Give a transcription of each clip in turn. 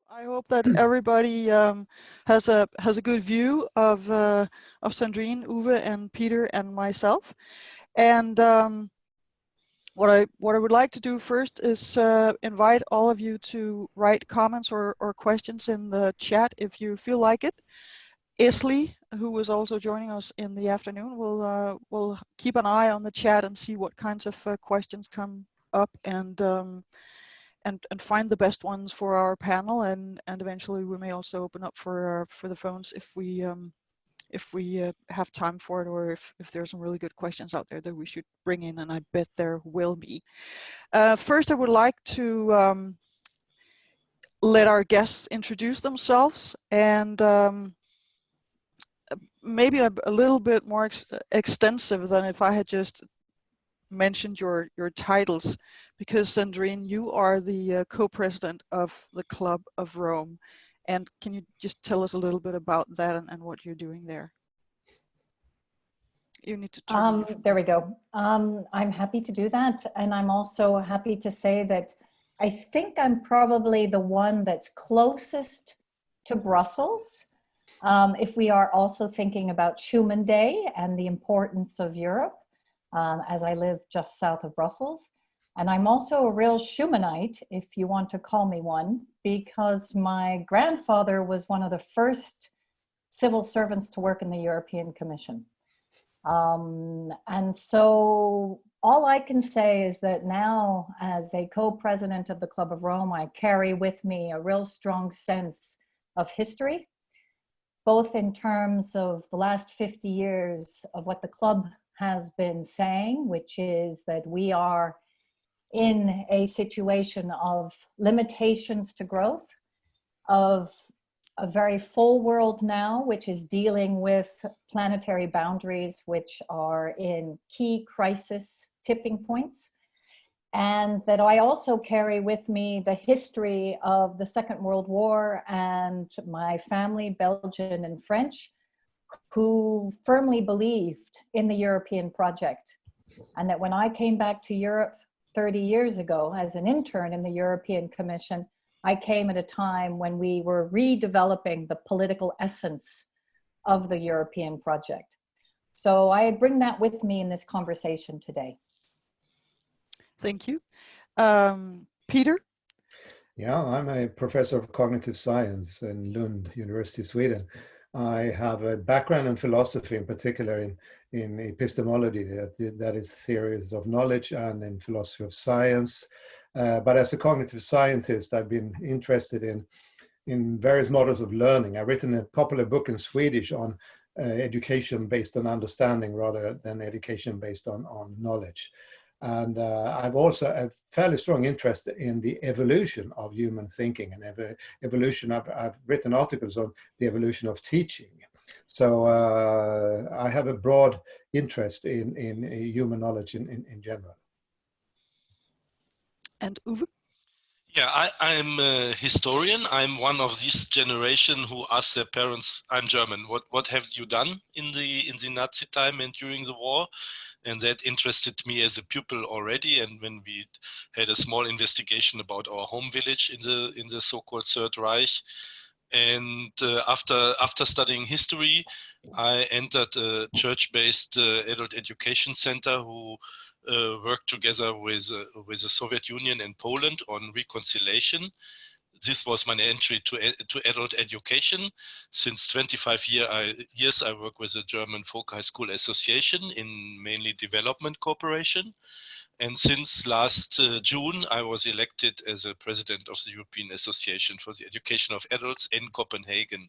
I hope that everybody has a good view of Sandrine, Uwe, and Peter, and myself. And what I would like to do first is invite all of you to write comments or questions in the chat if you feel like it. Isley, who was also joining us in the afternoon, will keep an eye on the chat and see what kinds of questions come up and find the best ones for our panel, and eventually we may also open up for the phones if we have time for it, or if there's some really good questions out there that we should bring in, and I bet there will be. First, I would like to let our guests introduce themselves, and maybe a little bit more extensive than if I had just mentioned your titles, because Sandrine, you are the co-president of the Club of Rome, and can you just tell us a little bit about that and what you're doing there? You need to turn there we go. I'm happy to do that, and I'm also happy to say that I think I'm probably the one that's closest to Brussels, if we are also thinking about Schuman Day and the importance of Europe. As I live just south of Brussels. And I'm also a real Schumannite, if you want to call me one, because my grandfather was one of the first civil servants to work in the European Commission. And so all I can say is that now, as a co-president of the Club of Rome, I carry with me a real strong sense of history, both in terms of the last 50 years of what the club has been saying, which is that we are in a situation of limitations to growth, of a very full world now, which is dealing with planetary boundaries, which are in key crisis tipping points. And that I also carry with me the history of the Second World War and my family, Belgian and French, who firmly believed in the European project. And that when I came back to Europe 30 years ago as an intern in the European Commission, I came at a time when we were redeveloping the political essence of the European project. So I bring that with me in this conversation today. Thank you. Peter? Yeah, I'm a professor of cognitive science in Lund, University of Sweden. I have a background in philosophy, in particular in epistemology, that is theories of knowledge, and in philosophy of science. But as a cognitive scientist, I've been interested in various models of learning. I've written a popular book in Swedish on education based on understanding rather than education based on knowledge. And I've also a fairly strong interest in the evolution of human thinking and evolution. I've written articles on the evolution of teaching. So I have a broad interest in human knowledge in general. And Uwe? Yeah, I'm a historian. I'm one of this generation who asked their parents, I'm German, what have you done in the Nazi time and during the war? And that interested me as a pupil already. And when we had a small investigation about our home village in the so-called Third Reich, and after studying history, I entered a church-based adult education center who worked together with the Soviet Union and Poland on reconciliation. This was my entry to adult education. Since 25 years, I work with the German Folk High School Association in mainly development cooperation. And since last June, I was elected as a president of the European Association for the Education of Adults in Copenhagen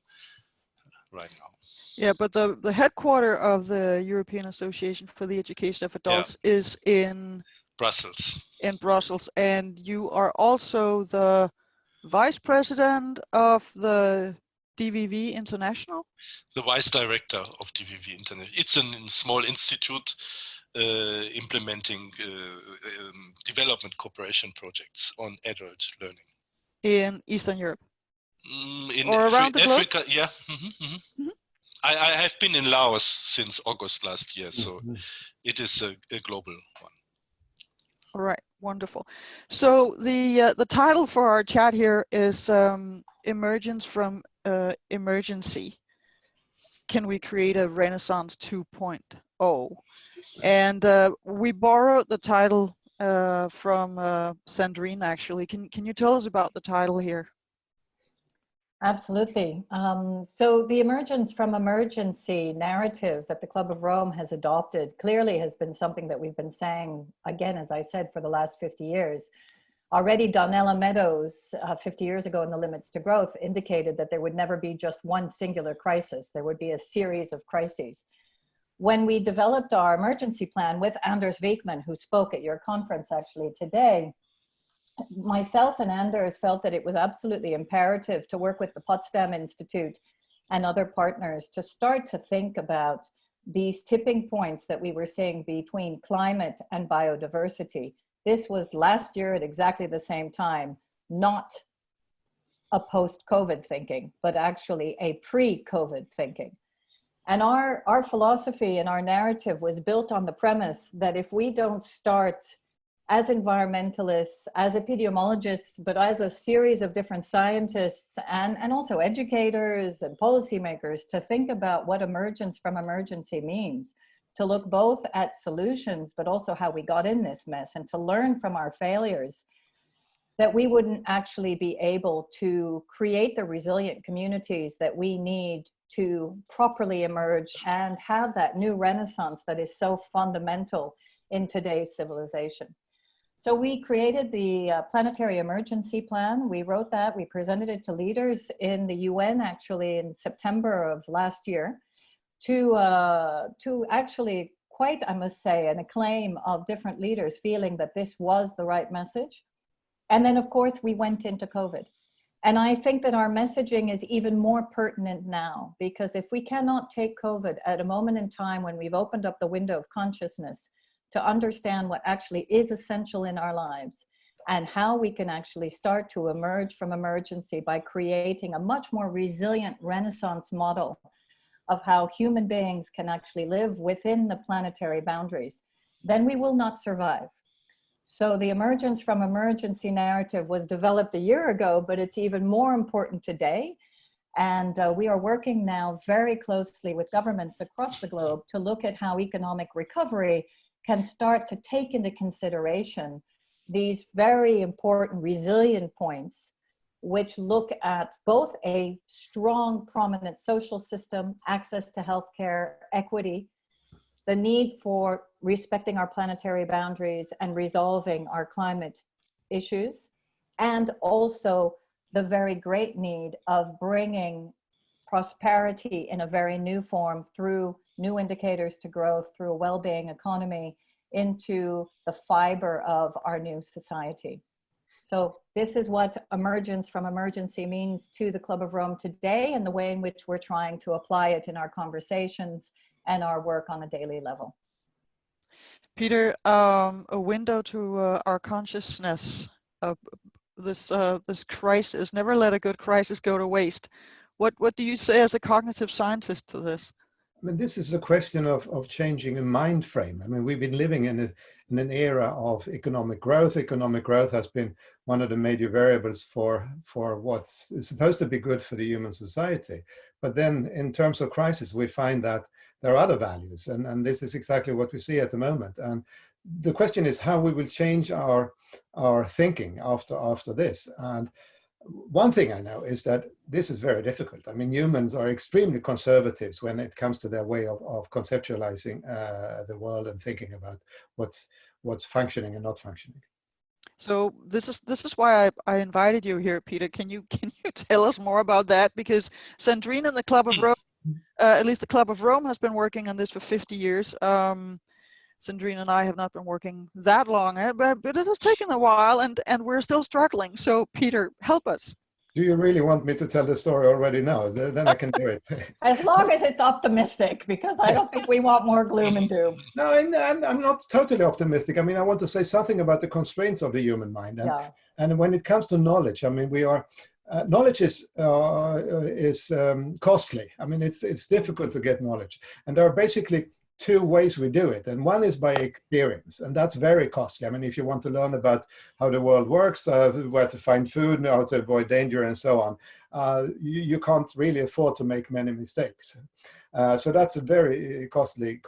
right now. Yeah, but the headquarters of the European Association for the Education of Adults is in Brussels. In Brussels, and you are also the vice president of the DVV International? The vice director of DVV International. It's a small institute implementing development cooperation projects on adult learning. In Eastern Europe? In or around the globe? Africa, yeah. I have been in Laos since August last year, so it is a global one. All right. Wonderful. So the title for our chat here is Emergence from Emergency. Can we create a Renaissance 2.0? And we borrowed the title from Sandrine, actually. Can you tell us about the title here? Absolutely. So the emergence from emergency narrative that the Club of Rome has adopted clearly has been something that we've been saying, again, as I said, for the last 50 years. Already Donella Meadows, 50 years ago in The Limits to Growth, indicated that there would never be just one singular crisis. There would be a series of crises. When we developed our emergency plan with Anders Wijkman, who spoke at your conference actually today, myself and Anders felt that it was absolutely imperative to work with the Potsdam Institute and other partners to start to think about these tipping points that we were seeing between climate and biodiversity. This was last year at exactly the same time, not a post-COVID thinking, but actually a pre-COVID thinking. And our philosophy and our narrative was built on the premise that if we don't start as environmentalists, as epidemiologists, but as a series of different scientists and also educators and policymakers to think about what emergence from emergency means, to look both at solutions, but also how we got in this mess and to learn from our failures, that we wouldn't actually be able to create the resilient communities that we need to properly emerge and have that new renaissance that is so fundamental in today's civilization. So we created the Planetary Emergency Plan. We wrote that, we presented it to leaders in the UN actually in September of last year to actually quite, I must say, an acclaim of different leaders feeling that this was the right message. And then of course we went into COVID. And I think that our messaging is even more pertinent now, because if we cannot take COVID at a moment in time when we've opened up the window of consciousness to understand what actually is essential in our lives and how we can actually start to emerge from emergency by creating a much more resilient Renaissance model of how human beings can actually live within the planetary boundaries, then we will not survive. So the emergence from emergency narrative was developed a year ago, but it's even more important today. And we are working now very closely with governments across the globe to look at how economic recovery can start to take into consideration these very important resilient points, which look at both a strong, prominent social system, access to healthcare, equity, the need for respecting our planetary boundaries and resolving our climate issues, and also the very great need of bringing prosperity in a very new form through new indicators to growth, through a well-being economy, into the fiber of our new society. So this is what emergence from emergency means to the Club of Rome today, and the way in which we're trying to apply it in our conversations and our work on a daily level. Peter, a window to our consciousness of this crisis. Never let a good crisis go to waste. What do you say as a cognitive scientist to this? I mean, this is a question of changing a mind frame. I mean, we've been living in an era of economic growth. Economic growth has been one of the major variables for what's supposed to be good for the human society. But then in terms of crisis, we find that there are other values. And this is exactly what we see at the moment. And the question is how we will change our thinking after this. And one thing I know is that this is very difficult. I mean, humans are extremely conservatives when it comes to their way of conceptualizing the world and thinking about what's functioning and not functioning. So this is why I invited you here, Peter. Can you tell us more about that? Because Sandrine and the Club of Rome, at least the Club of Rome, has been working on this for 50 years. Sandrine and I have not been working that long, but it has taken a while, and we're still struggling. So Peter, help us. Do you really want me to tell the story already now? Then I can do it. As long as it's optimistic, because I don't think we want more gloom and doom. No, I'm not totally optimistic. I mean, I want to say something about the constraints of the human mind. And when it comes to knowledge, I mean, knowledge is costly. I mean, it's difficult to get knowledge. And there are basically two ways we do it, and one is by experience, and that's very costly. I mean, if you want to learn about how the world works, where to find food, how to avoid danger, and so on, you can't really afford to make many mistakes. So that's a very costly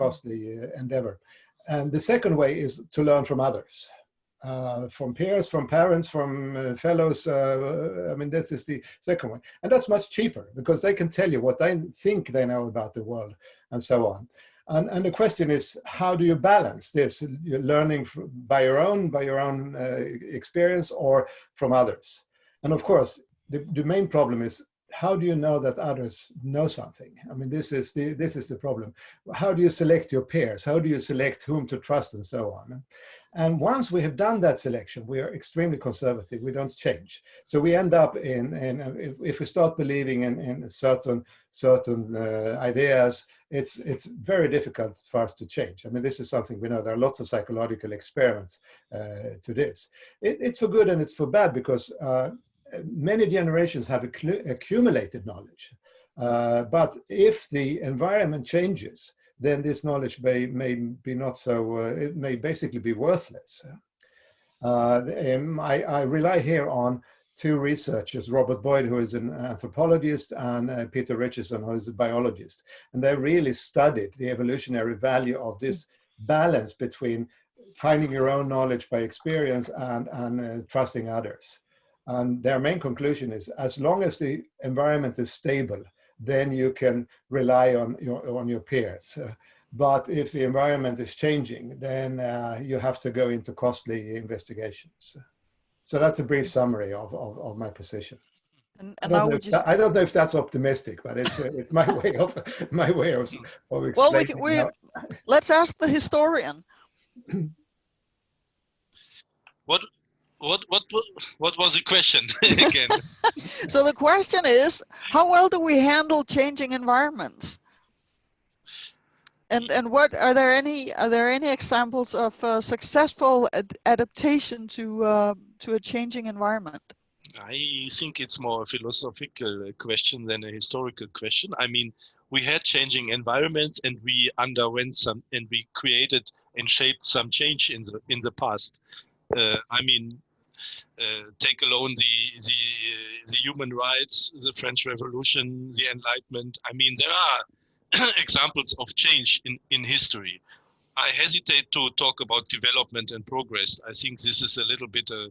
endeavor. And the second way is to learn from others. From peers, from parents, from fellows. I mean, this is the second one. And that's much cheaper because they can tell you what they think they know about the world and so on. And the question is, how do you balance this? You're learning by your own experience or from others? And of course, the main problem is, how do you know that others know something? I mean, this is the problem. How do you select your peers? How do you select whom to trust and so on? And once we have done that selection, we are extremely conservative. We don't change. So we end up if we start believing in certain ideas, it's very difficult for us to change. I mean, this is something we know. There are lots of psychological experiments to this. It's for good and it's for bad, because many generations have accumulated knowledge. But if the environment changes, then this knowledge may be not so, it may basically be worthless. I rely here on two researchers, Robert Boyd, who is an anthropologist, and Peter Richardson, who is a biologist. And they really studied the evolutionary value of this balance between finding your own knowledge by experience and trusting others. And their main conclusion is, as long as the environment is stable, then you can rely on your peers. But if the environment is changing, then you have to go into costly investigations. So that's a brief summary of my position. And I don't know if that's optimistic, but it's my way of explaining. Well, let's ask the historian. What was the question again? So the question is, how well do we handle changing environments? And what are there any examples of successful adaptation to a changing environment? I think it's more a philosophical question than a historical question. I mean, we had changing environments, and we underwent some, and we created and shaped some change in the past. I mean, take alone the human rights, the French Revolution, the Enlightenment. I mean, there are examples of change in history. I hesitate to talk about development and progress. I think this is a little bit a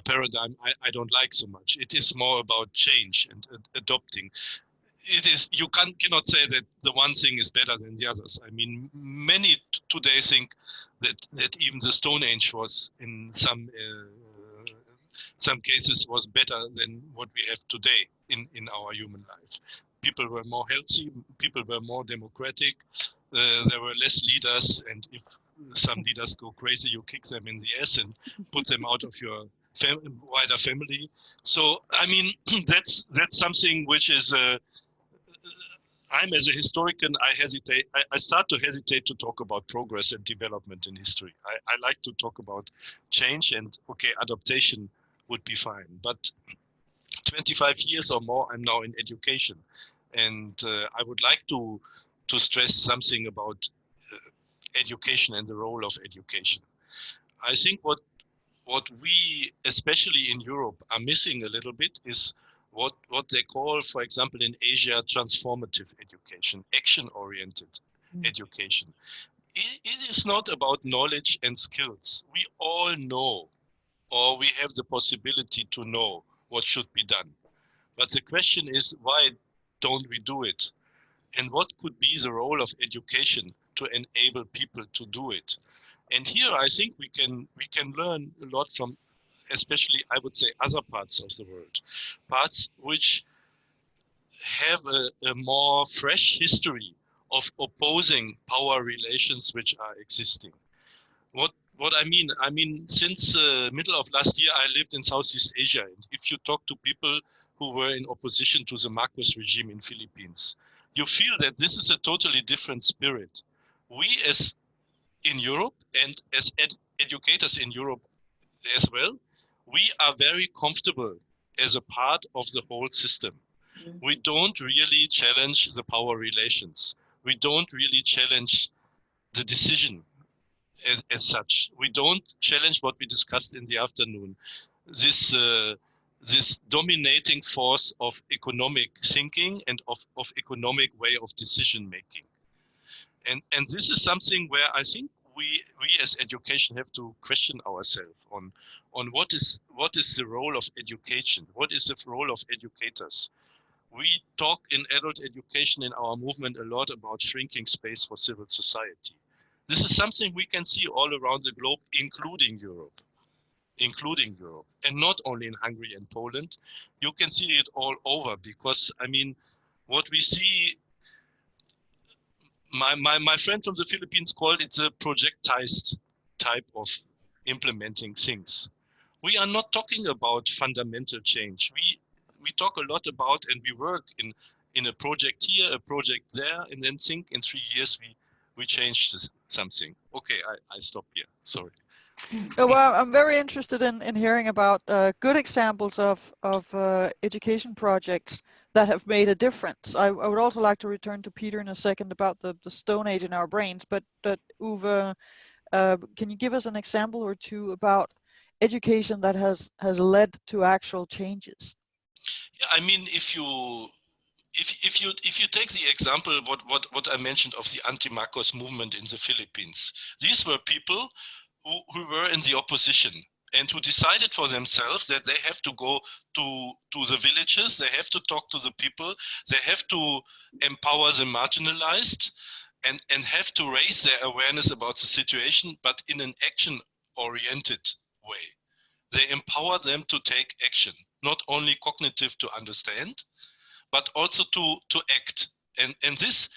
paradigm I don't like so much. It is more about change and adopting. It is, you cannot say that the one thing is better than the others. I mean, many today think that even the Stone Age was in some cases was better than what we have today in our human life. People were more healthy, people were more democratic, there were less leaders, and if some leaders go crazy, you kick them in the ass and put them out of your wider family. So, I mean, that's something which is, I'm as a historian, I start to hesitate to talk about progress and development in history. I like to talk about change, and okay, adaptation would be fine. But 25 years or more, I'm now in education. And I would like to stress something about education and the role of education. I think what we, especially in Europe, are missing a little bit is what they call, for example, in Asia, transformative education, action-oriented education. It is not about knowledge and skills. We all know, or we have the possibility to know what should be done. But the question is, why don't we do it? And what could be the role of education to enable people to do it? And here I think we can learn a lot from, especially I would say, other parts of the world, parts which have a more fresh history of opposing power relations which are existing. What I mean, since the middle of last year, I lived in Southeast Asia. And if you talk to people who were in opposition to the Marcos regime in Philippines, you feel that this is a totally different spirit. We as in Europe, and as educators in Europe as well, we are very comfortable as a part of the whole system. We don't really challenge the power relations. We don't really challenge the decision as such. We don't challenge what we discussed in the afternoon. This dominating force of economic thinking and of economic way of decision making. And this is something where I think we as education have to question ourselves on what is the role of education, what is the role of educators. We talk in adult education in our movement a lot about shrinking space for civil society. This is something we can see all around the globe, including Europe, and not only in Hungary and Poland. You can see it all over, because I mean, what we see, my friend from the Philippines called it a projectized type of implementing things. We are not talking about fundamental change. We talk a lot about, and we work in a project here, a project there, and then think in 3 years we changed something. Okay, I stop here, sorry. Well, I'm very interested in hearing about good examples of education projects that have made a difference. I would also like to return to Peter in a second about the Stone Age in our brains, but Uwe, can you give us an example or two about education that has led to actual changes? Yeah, I mean, if you take the example what I mentioned of the anti-Marcos movement in the Philippines, these were people who were in the opposition and who decided for themselves that they have to go to the villages, they have to talk to the people, they have to empower the marginalized, and have to raise their awareness about the situation, but in an action-oriented way. They empower them to take action, not only cognitive to understand, but also to act. And this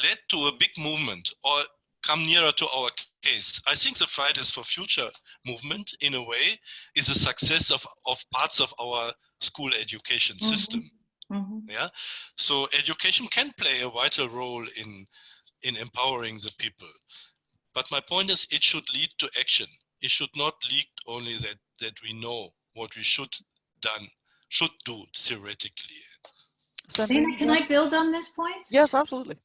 led to a big movement, or come nearer to our case. I think the Fridays for Future movement, in a way, is a success of parts of our school education system. Mm-hmm. Yeah, so education can play a vital role in empowering the people. But my point is, it should lead to action. It should not lead only that we know what we should do theoretically. Sandrine, can I build on this point? Yes, absolutely.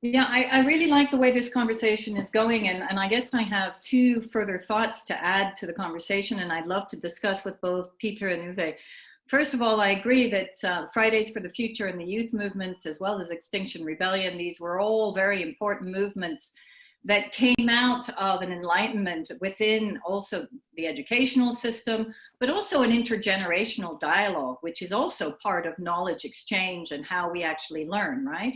Yeah, I really like the way this conversation is going, and I guess I have two further thoughts to add to the conversation, and I'd love to discuss with both Peter and Uwe. First of all, I agree that Fridays for the Future and the youth movements, as well as Extinction Rebellion, these were all very important movements that came out of an enlightenment within also the educational system, but also an intergenerational dialogue, which is also part of knowledge exchange and how we actually learn, right?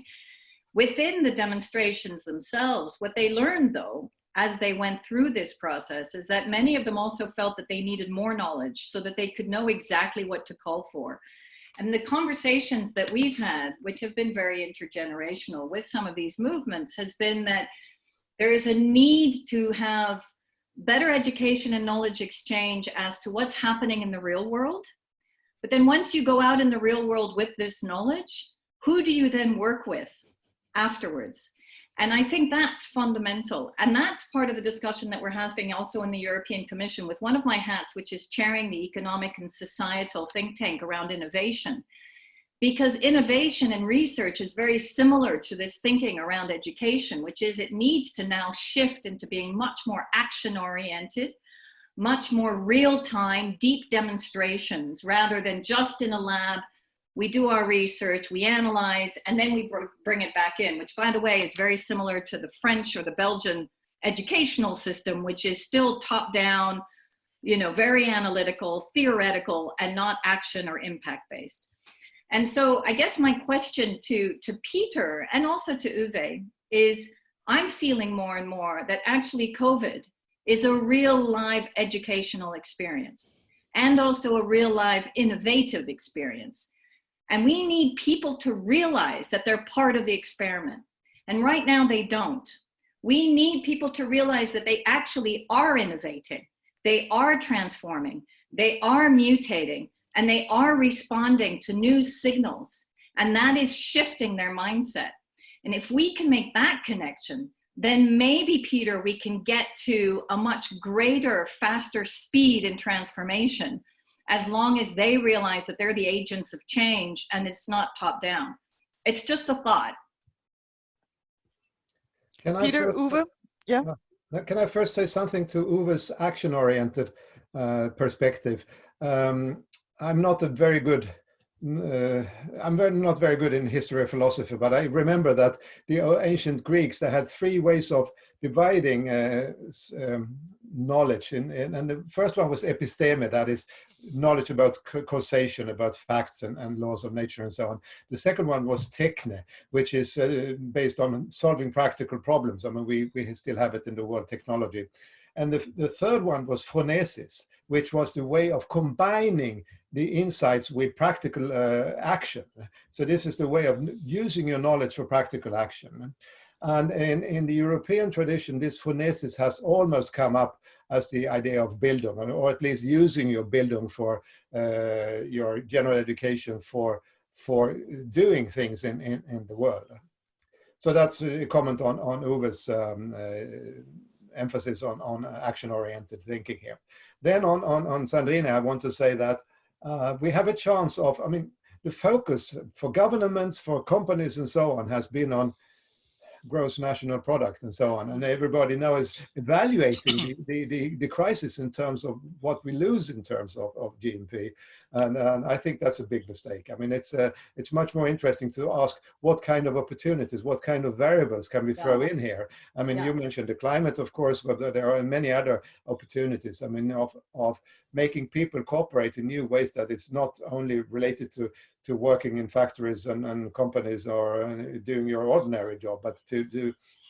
Within the demonstrations themselves, what they learned, though, as they went through this process, is that many of them also felt that they needed more knowledge so that they could know exactly what to call for. And the conversations that we've had, which have been very intergenerational with some of these movements, has been that there is a need to have better education and knowledge exchange as to what's happening in the real world. But then once you go out in the real world with this knowledge, who do you then work with afterwards? And I think that's fundamental. And that's part of the discussion that we're having also in the European Commission with one of my hats, which is chairing the economic and societal think tank around innovation. Because innovation and research is very similar to this thinking around education, which is it needs to now shift into being much more action-oriented, much more real-time, deep demonstrations, rather than just in a lab. We do our research, we analyze, and then we bring it back in, which, by the way, is very similar to the French or the Belgian educational system, which is still top-down, you know, very analytical, theoretical, and not action or impact-based. And so I guess my question to Peter and also to Uwe is, I'm feeling more and more that actually COVID is a real live educational experience and also a real live innovative experience. And we need people to realize that they're part of the experiment. And right now they don't. We need people to realize that they actually are innovating. They are transforming. They are mutating. And they are responding to new signals. And that is shifting their mindset. And if we can make that connection, then maybe, Peter, we can get to a much greater, faster speed in transformation, as long as they realize that they're the agents of change and it's not top down. It's just a thought. Can I Peter, first, Uwe? Yeah. Can I first say something to Uwe's action-oriented perspective? I'm not a very good, not very good in history or philosophy, but I remember that the ancient Greeks, they had three ways of dividing knowledge, and the first one was episteme, that is knowledge about causation, about facts and laws of nature and so on. The second one was techne, which is based on solving practical problems. I mean, we still have it in the world technology. And the third one was phronesis, which was the way of combining the insights with practical action. So this is the way of using your knowledge for practical action. And in the European tradition, this phronesis has almost come up as the idea of Bildung, or at least using your Bildung for your general education for doing things in the world. So that's a comment on Uwe's emphasis on action-oriented thinking here. Then on Sandrine, I want to say that we have a chance of, I mean, the focus for governments, for companies and so on has been on gross national product and so on, and everybody now is evaluating the crisis in terms of what we lose in terms of GNP, and I think that's a big mistake. I mean, it's much more interesting to ask what kind of opportunities, what kind of variables can we throw in here. I mean, you mentioned the climate, of course, but there are many other opportunities. I mean, of making people cooperate in new ways, that it's not only related to working in factories and companies or doing your ordinary job, but to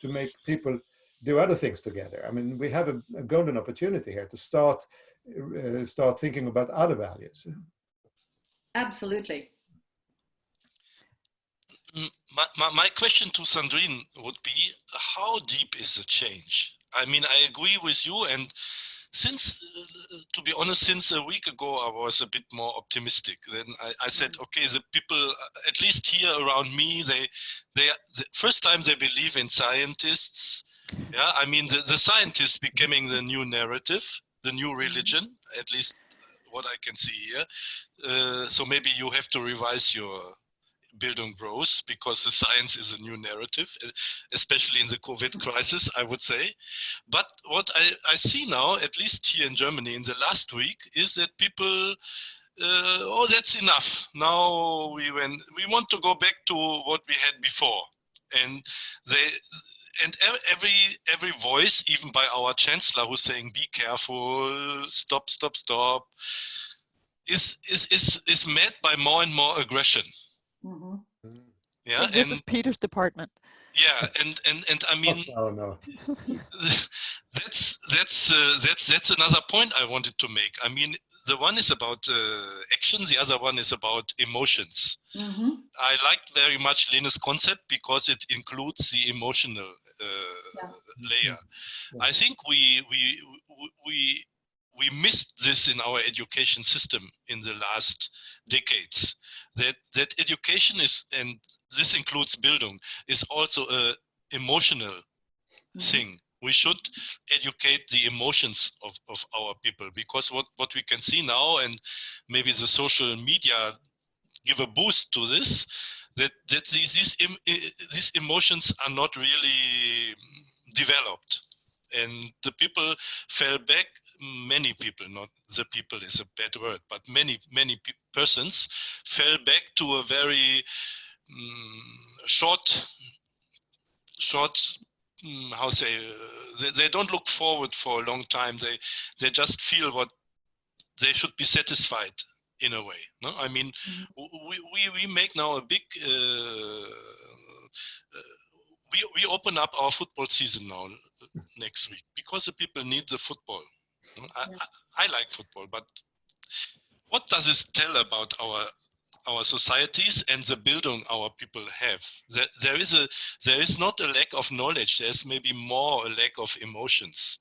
make people do other things together. I mean, we have a golden opportunity here to start thinking about other values. Absolutely. My question to Sandrine would be, how deep is the change? I mean, I agree with you, and since, to be honest, since a week ago, I was a bit more optimistic. Then I said, okay, the people, at least here around me, the first time they believe in scientists. Yeah, I mean, the scientists becoming the new narrative, the new religion, at least what I can see here. So maybe you have to revise your Bildung growth, because the science is a new narrative, especially in the COVID crisis, I would say. But what I see now, at least here in Germany in the last week, is that people, oh, that's enough. Now we want to go back to what we had before. And every voice, even by our chancellor, who's saying, be careful, stop, is met by more and more aggression. Mm-hmm. Yeah, this is Peter's department. Yeah, and I mean, no. that's another point I wanted to make. I mean, the one is about action, the other one is about emotions. Mm-hmm. I liked very much Lene's concept because it includes the emotional layer. Yeah. I think we missed this in our education system in the last decades. That education is, and this includes Bildung, is also a emotional thing. We should educate the emotions of our people, because what we can see now, and maybe the social media give a boost to this, that these emotions are not really developed. And the people fell back, many people, not the people is a bad word, but many persons fell back to a very short, how say, they don't look forward for a long time. They just feel what they should be satisfied in a way. No, I mean, we make now a big, we open up our football season now next week, because the people need the football. I like football, but what does this tell about our societies and the Bildung our people have? There is not a lack of knowledge. There's maybe more a lack of emotions.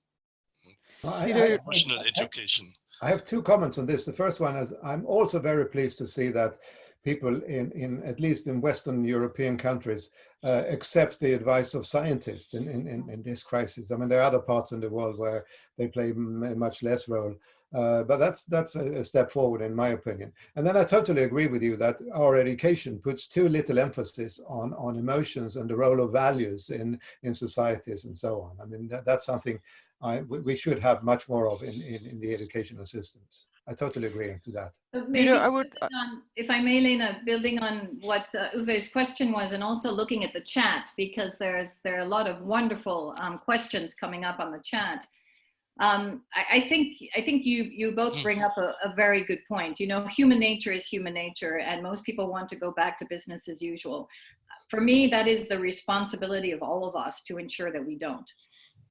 Emotional education. I have two comments on this. The first one is, I'm also very pleased to see that people in at least in Western European countries accept the advice of scientists in this crisis. I mean, there are other parts in the world where they play a much less role. But that's a step forward in my opinion. And then I totally agree with you that our education puts too little emphasis on emotions and the role of values in societies and so on. I mean, that's something we should have much more of in the educational systems. I totally agree to that. But maybe Peter, I would, if I may, Lena, building on what Uwe's question was, and also looking at the chat, because there are a lot of wonderful questions coming up on the chat. I think you both bring up a very good point. You know, human nature is human nature, and most people want to go back to business as usual. For me, that is the responsibility of all of us to ensure that we don't.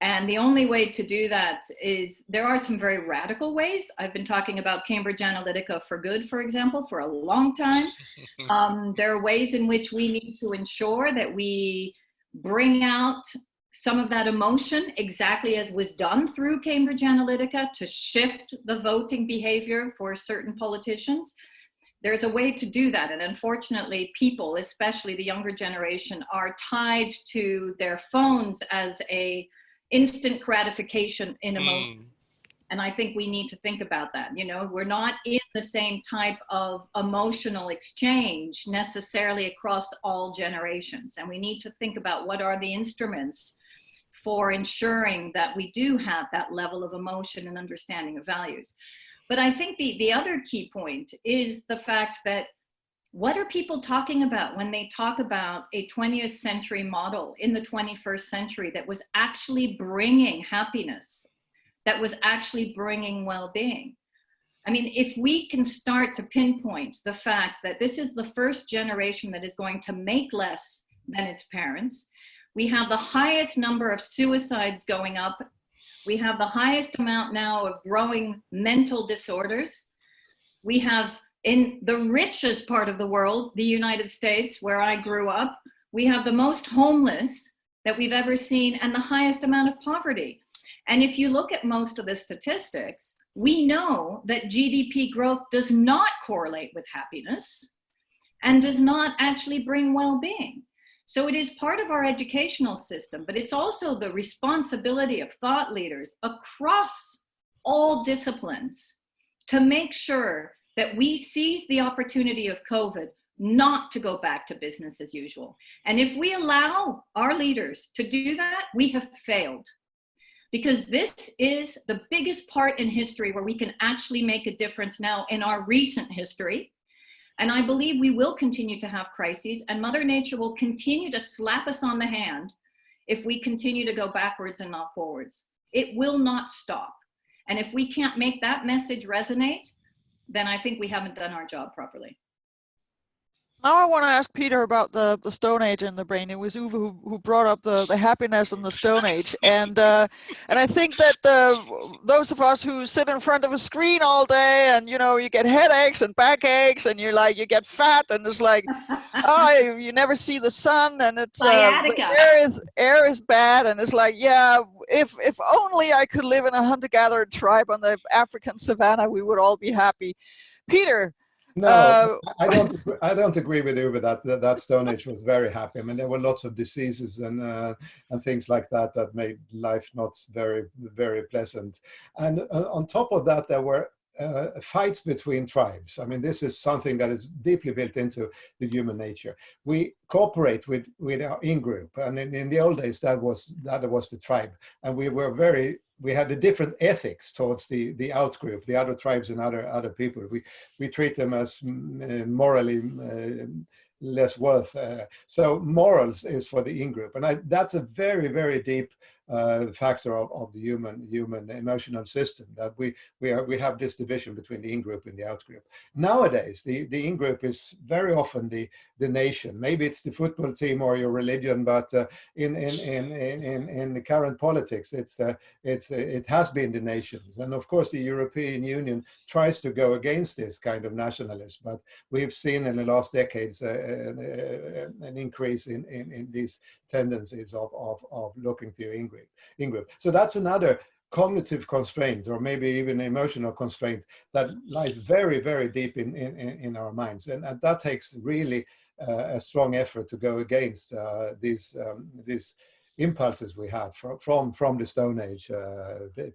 And the only way to do that is, there are some very radical ways. I've been talking about Cambridge Analytica for good, for example, for a long time. There are ways in which we need to ensure that we bring out some of that emotion, exactly as was done through Cambridge Analytica, to shift the voting behavior for certain politicians. There's a way to do that. And unfortunately, people, especially the younger generation, are tied to their phones as a instant gratification in emotion. And I think we need to think about that. You know, we're not in the same type of emotional exchange necessarily across all generations. And we need to think about what are the instruments for ensuring that we do have that level of emotion and understanding of values. But I think the other key point is the fact that, what are people talking about when they talk about a 20th century model in the 21st century that was actually bringing happiness, that was actually bringing well-being? I mean, if we can start to pinpoint the fact that this is the first generation that is going to make less than its parents, we have the highest number of suicides going up, we have the highest amount now of growing mental disorders, we have, in the richest part of the world, the United States, where I grew up, we have the most homeless that we've ever seen and the highest amount of poverty. And if you look at most of the statistics, we know that GDP growth does not correlate with happiness and does not actually bring well-being. So it is part of our educational system, but it's also the responsibility of thought leaders across all disciplines to make sure that we seize the opportunity of COVID not to go back to business as usual. And if we allow our leaders to do that, we have failed. Because this is the biggest part in history where we can actually make a difference now in our recent history. And I believe we will continue to have crises, and Mother Nature will continue to slap us on the hand if we continue to go backwards and not forwards. It will not stop. And if we can't make that message resonate, then I think we haven't done our job properly. Now I want to ask Peter about the Stone Age in the brain. It was Uwe who brought up the happiness in the Stone Age, and I think that those of us who sit in front of a screen all day, and you know, you get headaches and backaches, and you get fat, and it's like, oh, you never see the sun, and it's the air is bad, and it's like, yeah, if only I could live in a hunter-gatherer tribe on the African savannah, we would all be happy. Peter. No, I don't agree with you with that Stone Age was very happy. I mean, there were lots of diseases and things like that made life not very, very pleasant. And on top of that, there were fights between tribes. I mean, this is something that is deeply built into the human nature. We cooperate with our in-group, and in the old days, that was the tribe, and we had a different ethics towards the out-group, the other tribes and other people. We treat them as morally less worth. So morals is for the in-group, and that's a very, very deep factor of the human emotional system, that we have this division between the in-group and the out-group. Nowadays, the in-group is very often the nation. Maybe it's the football team or your religion, but in the current politics, it has been the nations. And of course, the European Union tries to go against this kind of nationalism, but we've seen in the last decades an increase in these tendencies of looking to in-group. So that's another cognitive constraint, or maybe even emotional constraint, that lies very, very deep in our minds, and that takes really a strong effort to go against this impulses we have from the Stone Age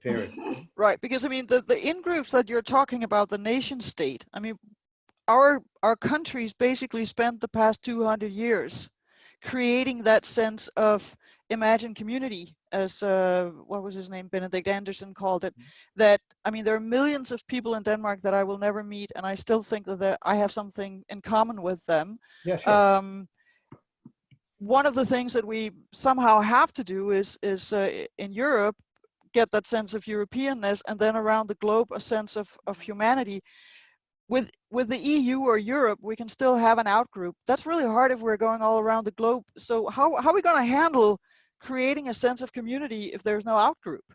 period. Right, because I mean the in-groups that you're talking about, the nation state, I mean our countries basically spent the past 200 years creating that sense of imagined community, as what was his name, Benedict Anderson called it. That, I mean, there are millions of people in Denmark that I will never meet, and I still think that I have something in common with them. Yeah, sure. One of the things that we somehow have to do is in Europe get that sense of Europeanness, and then around the globe a sense of humanity. With the EU or Europe, we can still have an outgroup. That's really hard if we're going all around the globe. So how are we going to handle creating a sense of community if there's no outgroup?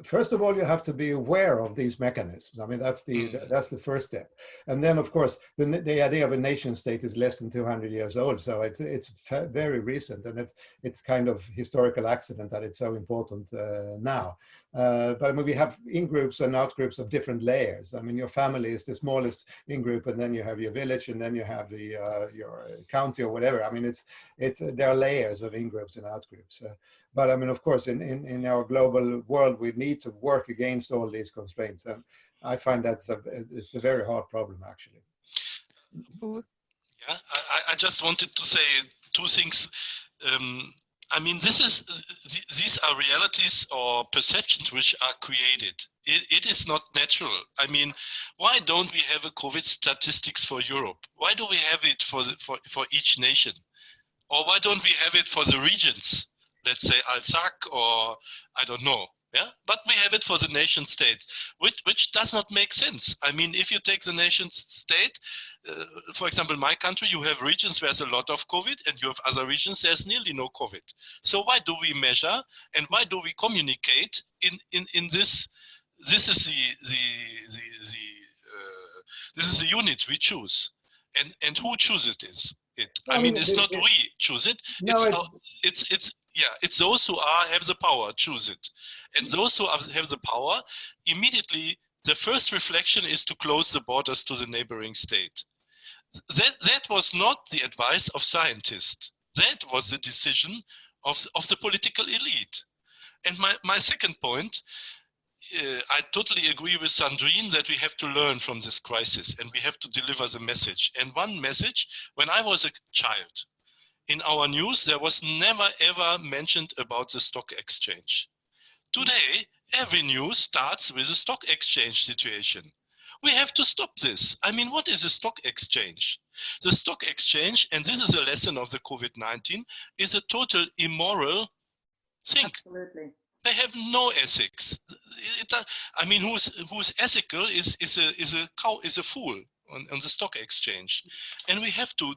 First of all, you have to be aware of these mechanisms. I mean, that's the first step. And then, of course, the idea of a nation state is less than 200 years old. So it's very recent, and it's kind of historical accident that it's so important now. But I mean, we have in-groups and out-groups of different layers. I mean, your family is the smallest in-group, and then you have your village, and then you have your county or whatever. I mean, there are layers of in-groups and out-groups. But I mean, of course, in our global world, we need to work against all these constraints. And I find it's a very hard problem, actually. Yeah, I just wanted to say two things. I mean, these are realities or perceptions which are created. It is not natural. I mean, why don't we have a COVID statistics for Europe? Why do we have it for each nation? Or why don't we have it for the regions? Let's say Alsace, or I don't know. Yeah, but we have it for the nation states, which does not make sense. I mean, if you take the nation state, for example, my country, you have regions where there's a lot of COVID, and you have other regions there's nearly no COVID. So why do we measure, and why do we communicate in this? This is the unit we choose, and who chooses it? I mean, it's not we choose it. No, it's those who have the power choose it. And those who have the power, immediately the first reflection is to close the borders to the neighboring state. That was not the advice of scientists. That was the decision of the political elite. And my second point, I totally agree with Sandrine that we have to learn from this crisis and we have to deliver the message. And one message, when I was a child, in our news, there was never ever mentioned about the stock exchange. Today, every news starts with a stock exchange situation. We have to stop this. I mean, what is a stock exchange? The stock exchange, and this is a lesson of the COVID-19, is a total immoral thing. Absolutely. They have no ethics. I mean, who's ethical is a fool on the stock exchange, and we have to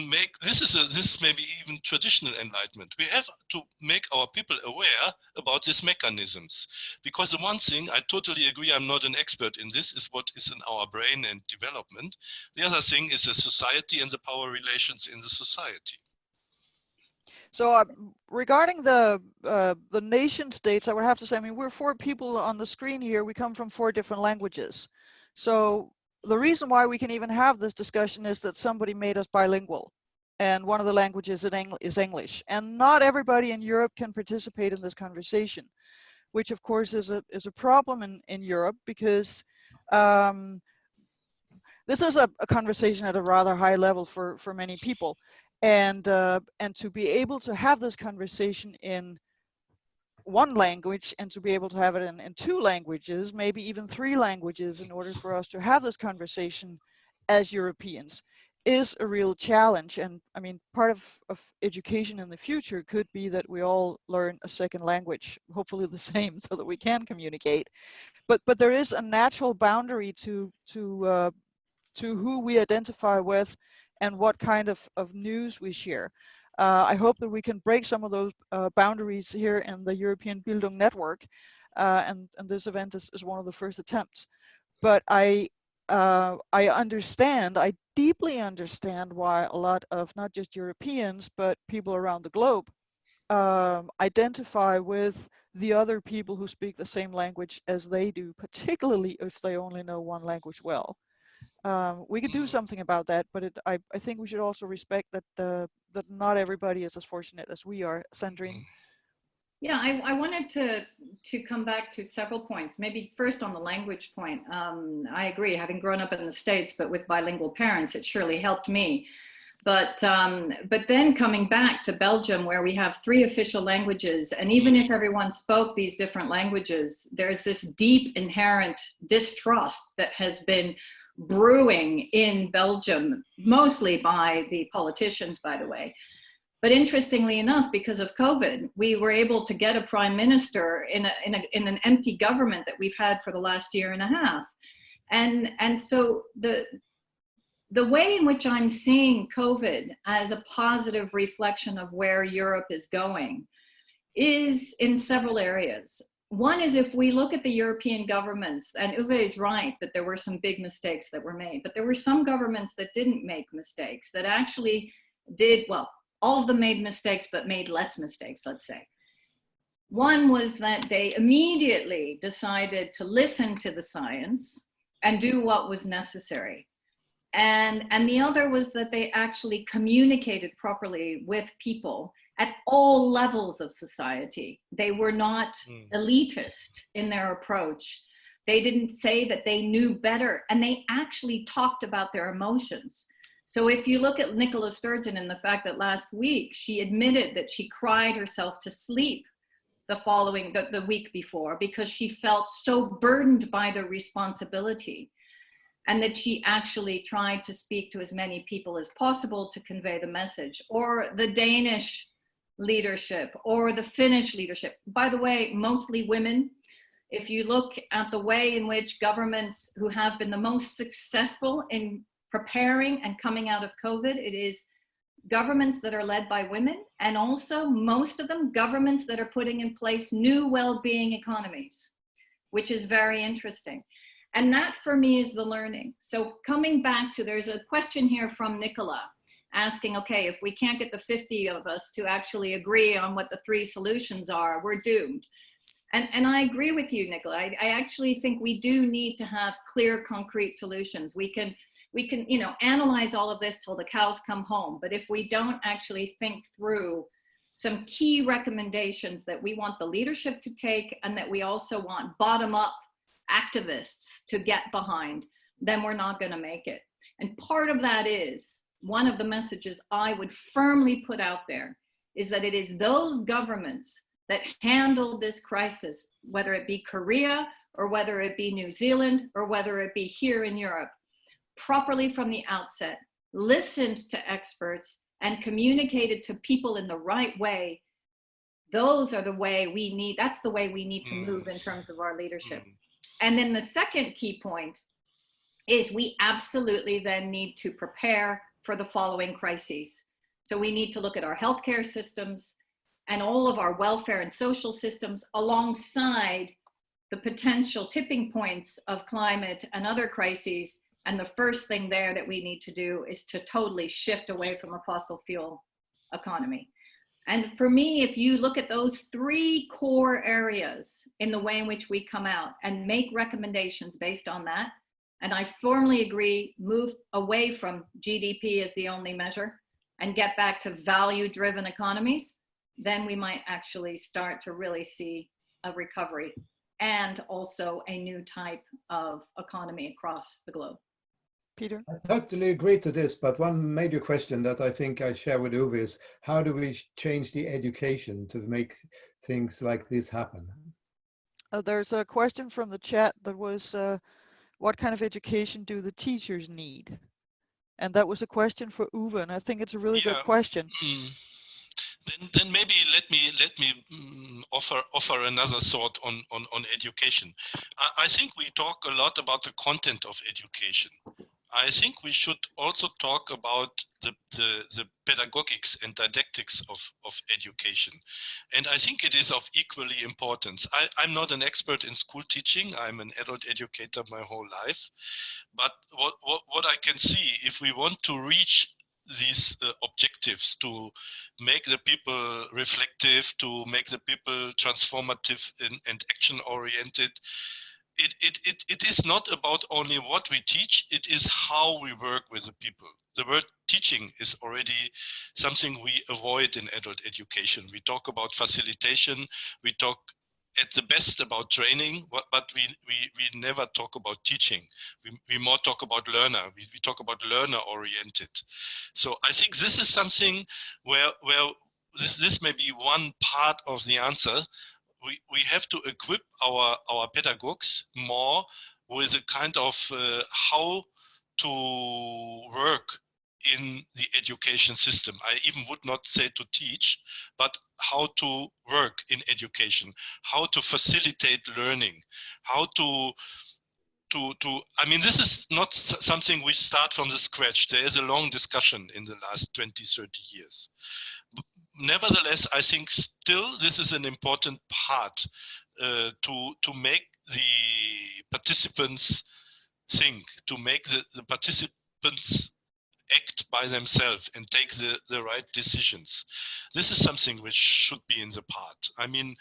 make this is maybe even traditional enlightenment. We have to make our people aware about these mechanisms, because the one thing I totally agree, I'm not an expert in this, is what is in our brain and development. The other thing is the society and the power relations in the society. So regarding the nation states, I would have to say, I mean, we're 4 people on the screen here. We come from 4 different languages. So the reason why we can even have this discussion is that somebody made us bilingual, and one of the languages is English. And not everybody in Europe can participate in this conversation, which of course is a problem in Europe, because this is a conversation at a rather high level for many people. And to be able to have this conversation in one language, and to be able to have it in 2 languages, maybe even 3 languages, in order for us to have this conversation as Europeans, is a real challenge. And I mean, part of education in the future could be that we all learn a second language, hopefully the same, so that we can communicate. But there is a natural boundary to who we identify with and what kind of news we share. I hope that we can break some of those boundaries here in the European Bildung Network, and this event is one of the first attempts. But I deeply understand why a lot of not just Europeans, but people around the globe identify with the other people who speak the same language as they do, particularly if they only know one language well. We could do something about that, but I think we should also respect that that not everybody is as fortunate as we are. Sandrine. Yeah, I wanted to come back to several points. Maybe first on the language point. I agree, having grown up in the States, but with bilingual parents, it surely helped me. But then coming back to Belgium, where we have 3 official languages, and even if everyone spoke these different languages, there's this deep inherent distrust that has been brewing in Belgium, mostly by the politicians, by the way. But interestingly enough, because of COVID, we were able to get a prime minister in an empty government that we've had for the last year and a half. And so the way in which I'm seeing COVID as a positive reflection of where Europe is going is in several areas. One is if we look at the European governments, and Uwe is right that there were some big mistakes that were made, but there were some governments that didn't make mistakes, that actually did, well, all of them made mistakes, but made less mistakes, let's say. One was that they immediately decided to listen to the science and do what was necessary. And the other was that they actually communicated properly with people at all levels of society. They were not elitist in their approach. They didn't say that they knew better, and they actually talked about their emotions. So if you look at Nicola Sturgeon and the fact that last week she admitted that she cried herself to sleep the week before because she felt so burdened by the responsibility, and that she actually tried to speak to as many people as possible to convey the message. Or the Danish leadership or the Finnish leadership, by the way, mostly women. If you look at the way in which governments who have been the most successful in preparing and coming out of COVID, it is governments that are led by women, and also most of them governments that are putting in place new well-being economies, which is very interesting. And that for me is the learning. So coming back to, there's a question here from Nicola asking, okay, if we can't get the 50 of us to actually agree on what the 3 solutions are, we're doomed. And I agree with you, Nicola. I actually think we do need to have clear, concrete solutions. We can, analyze all of this till the cows come home. But if we don't actually think through some key recommendations that we want the leadership to take, and that we also want bottom-up activists to get behind, then we're not going to make it. And part of that is, one of the messages I would firmly put out there is that it is those governments that handle this crisis, whether it be Korea or whether it be New Zealand or whether it be here in Europe, properly from the outset, listened to experts and communicated to people in the right way. Those are the way we need, that's the way we need to move in terms of our leadership. And then the second key point is we absolutely then need to prepare for the following crises. So we need to look at our healthcare systems and all of our welfare and social systems alongside the potential tipping points of climate and other crises. And the first thing there that we need to do is to totally shift away from a fossil fuel economy. And for me, if you look at those 3 core areas in the way in which we come out and make recommendations based on that, and I firmly agree, move away from GDP as the only measure and get back to value-driven economies, then we might actually start to really see a recovery and also a new type of economy across the globe. Peter? I totally agree to this, but one major question that I think I share with Uwe is, how do we change the education to make things like this happen? There's a question from the chat that was, what kind of education do the teachers need? And that was a question for Uwe, and I think it's a really good question. Then maybe let me offer another thought on education. I think we talk a lot about the content of education. I think we should also talk about the pedagogics and didactics of education. And I think it is of equally importance. I'm not an expert in school teaching. I'm an adult educator my whole life. But what I can see, if we want to reach these objectives, to make the people reflective, to make the people transformative and action oriented, it is not about only what we teach, it is how we work with the people. The word teaching is already something we avoid in adult education. We talk about facilitation, we talk at the best about training, but we never talk about teaching. We more talk about learner. We talk about learner oriented. So I think this is something where this may be one part of the answer. We have to equip our pedagogues more with a kind of how to work in the education system. I even would not say to teach, but how to work in education, how to facilitate learning, how to I mean, this is not something we start from the scratch. There is a long discussion in the last 20, 30 years. Nevertheless, I think still this is an important part to make the participants think, to make the participants act by themselves and take the right decisions. This is something which should be in the part. I mean,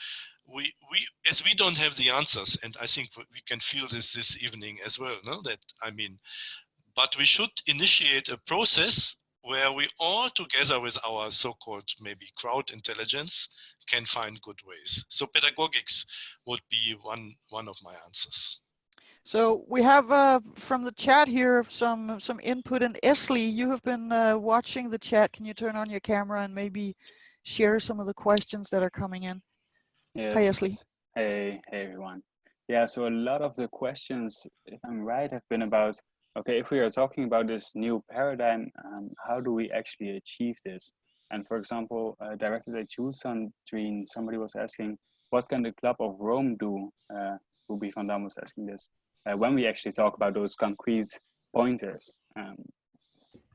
as we don't have the answers, and I think we can feel this evening as well, no? That, I mean, but we should initiate a process where we all together with our so-called maybe crowd intelligence can find good ways. So pedagogics would be one of my answers. So we have from the chat here some input, and Esli, you have been watching the chat. Can you turn on your camera and maybe share some of the questions that are coming in? Yes. Hi, Esli. Hey everyone. Yeah, so a lot of the questions, if I'm right, have been about, okay, if we are talking about this new paradigm, how do we actually achieve this? And for example, directed at you, Sandrine, somebody was asking, what can the Club of Rome do? Ruby van Dam was asking this. When we actually talk about those concrete pointers,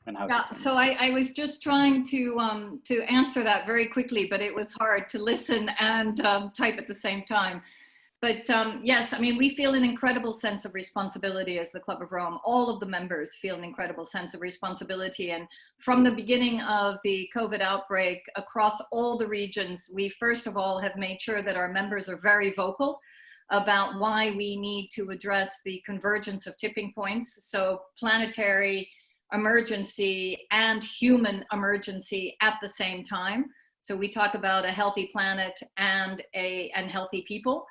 and how. Yeah, so I was just trying to answer that very quickly, but it was hard to listen and type at the same time. But yes, I mean, we feel an incredible sense of responsibility as the Club of Rome. All of the members feel an incredible sense of responsibility. And from the beginning of the COVID outbreak across all the regions, we first of all have made sure that our members are very vocal about why we need to address the convergence of tipping points. So planetary emergency and human emergency at the same time. So we talk about a healthy planet and healthy people.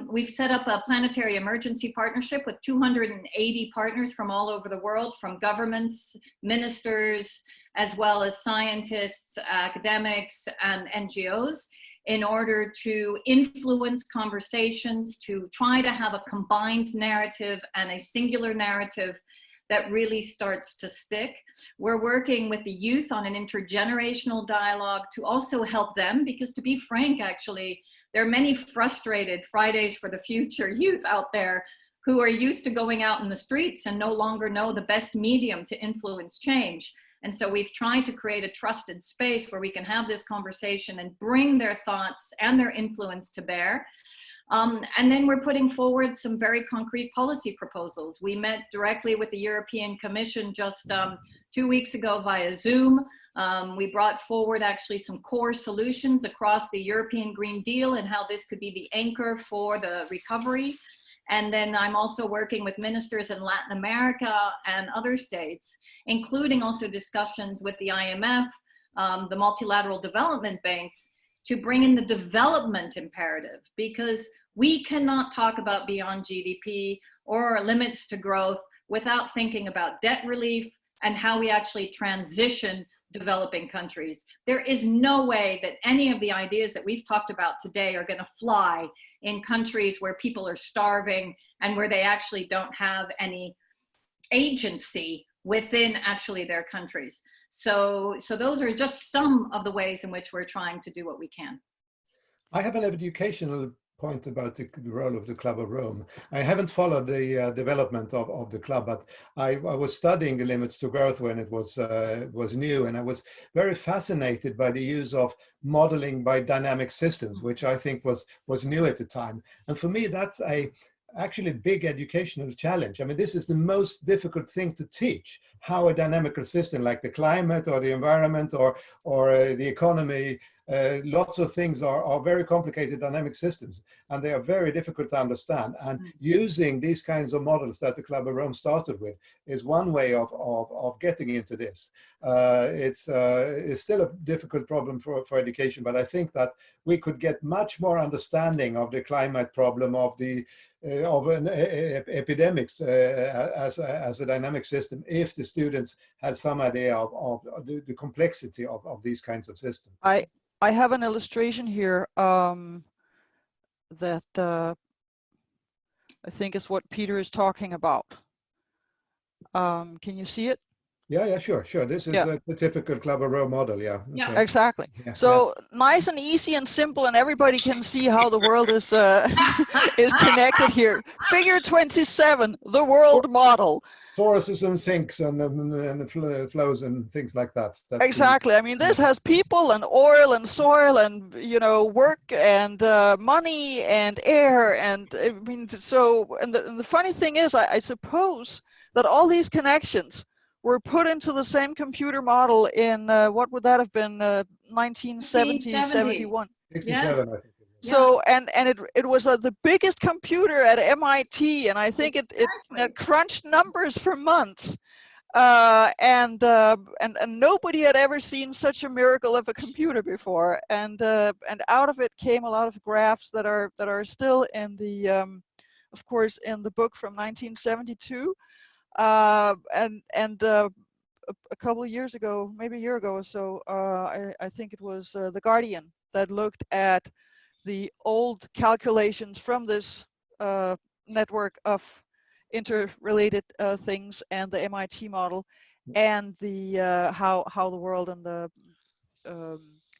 We've set up a planetary emergency partnership with 280 partners from all over the world, from governments, ministers, as well as scientists, academics, and NGOs, in order to influence conversations, to try to have a combined narrative and a singular narrative that really starts to stick. We're working with the youth on an intergenerational dialogue to also help them, because to be frank, actually, there are many frustrated Fridays for the Future youth out there who are used to going out in the streets and no longer know the best medium to influence change. And so we've tried to create a trusted space where we can have this conversation and bring their thoughts and their influence to bear. And then we're putting forward some very concrete policy proposals. We met directly with the European Commission just 2 weeks ago via Zoom. We brought forward actually some core solutions across the European Green Deal and how this could be the anchor for the recovery. And then I'm also working with ministers in Latin America and other states, including also discussions with the IMF, the multilateral development banks, to bring in the development imperative, because we cannot talk about beyond GDP or limits to growth without thinking about debt relief and how we actually transition developing countries. There is no way that any of the ideas that we've talked about today are going to fly in countries where people are starving and where they actually don't have any agency within actually their countries. So those are just some of the ways in which we're trying to do what we can. I have an educational point about the role of the Club of Rome. I haven't followed the development of the club, but I was studying the limits to growth when it was new, and I was very fascinated by the use of modeling by dynamic systems, which I think was new at the time. And for me, that's actually big educational challenge. I mean, this is the most difficult thing to teach, how a dynamical system like the climate or the environment or the economy, lots of things are very complicated dynamic systems, and they are very difficult to understand. And using these kinds of models that the Club of Rome started with is one way of getting into this. It's still a difficult problem for education, but I think that we could get much more understanding of the climate problem, of an epidemics as a dynamic system, if the students had some idea of the complexity of these kinds of systems. I have an illustration here that I think is what Peter is talking about. Can you see it? Yeah, sure. This is the typical Club of Rome model, yeah. Yeah, okay. Exactly. So nice and easy and simple, and everybody can see how the world is is connected here. Figure 27, the world model. Sources and sinks and flows and things like that. Exactly. I mean, this has people and oil and soil and, you know, work and money and air. And I mean, so, and the funny thing is, I suppose that all these connections were put into the same computer model in, what would that have been, 1970, 71. 67, I think. So, and it was the biggest computer at MIT, and I think it crunched numbers for months. And nobody had ever seen such a miracle of a computer before. And out of it came a lot of graphs that are still in the, of course, in the book from 1972. And a couple of years ago, maybe a year ago or so, I think it was The Guardian that looked at the old calculations from this network of interrelated things and the MIT model, and the how the world and the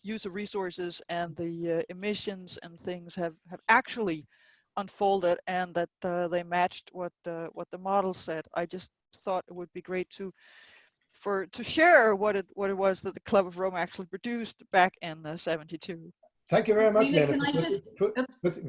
use of resources and the emissions and things have actually unfolded, and that they matched what the model said. I just thought it would be great to share what it was that the Club of Rome actually produced back in 72. Thank you very much, Lene, Can I just put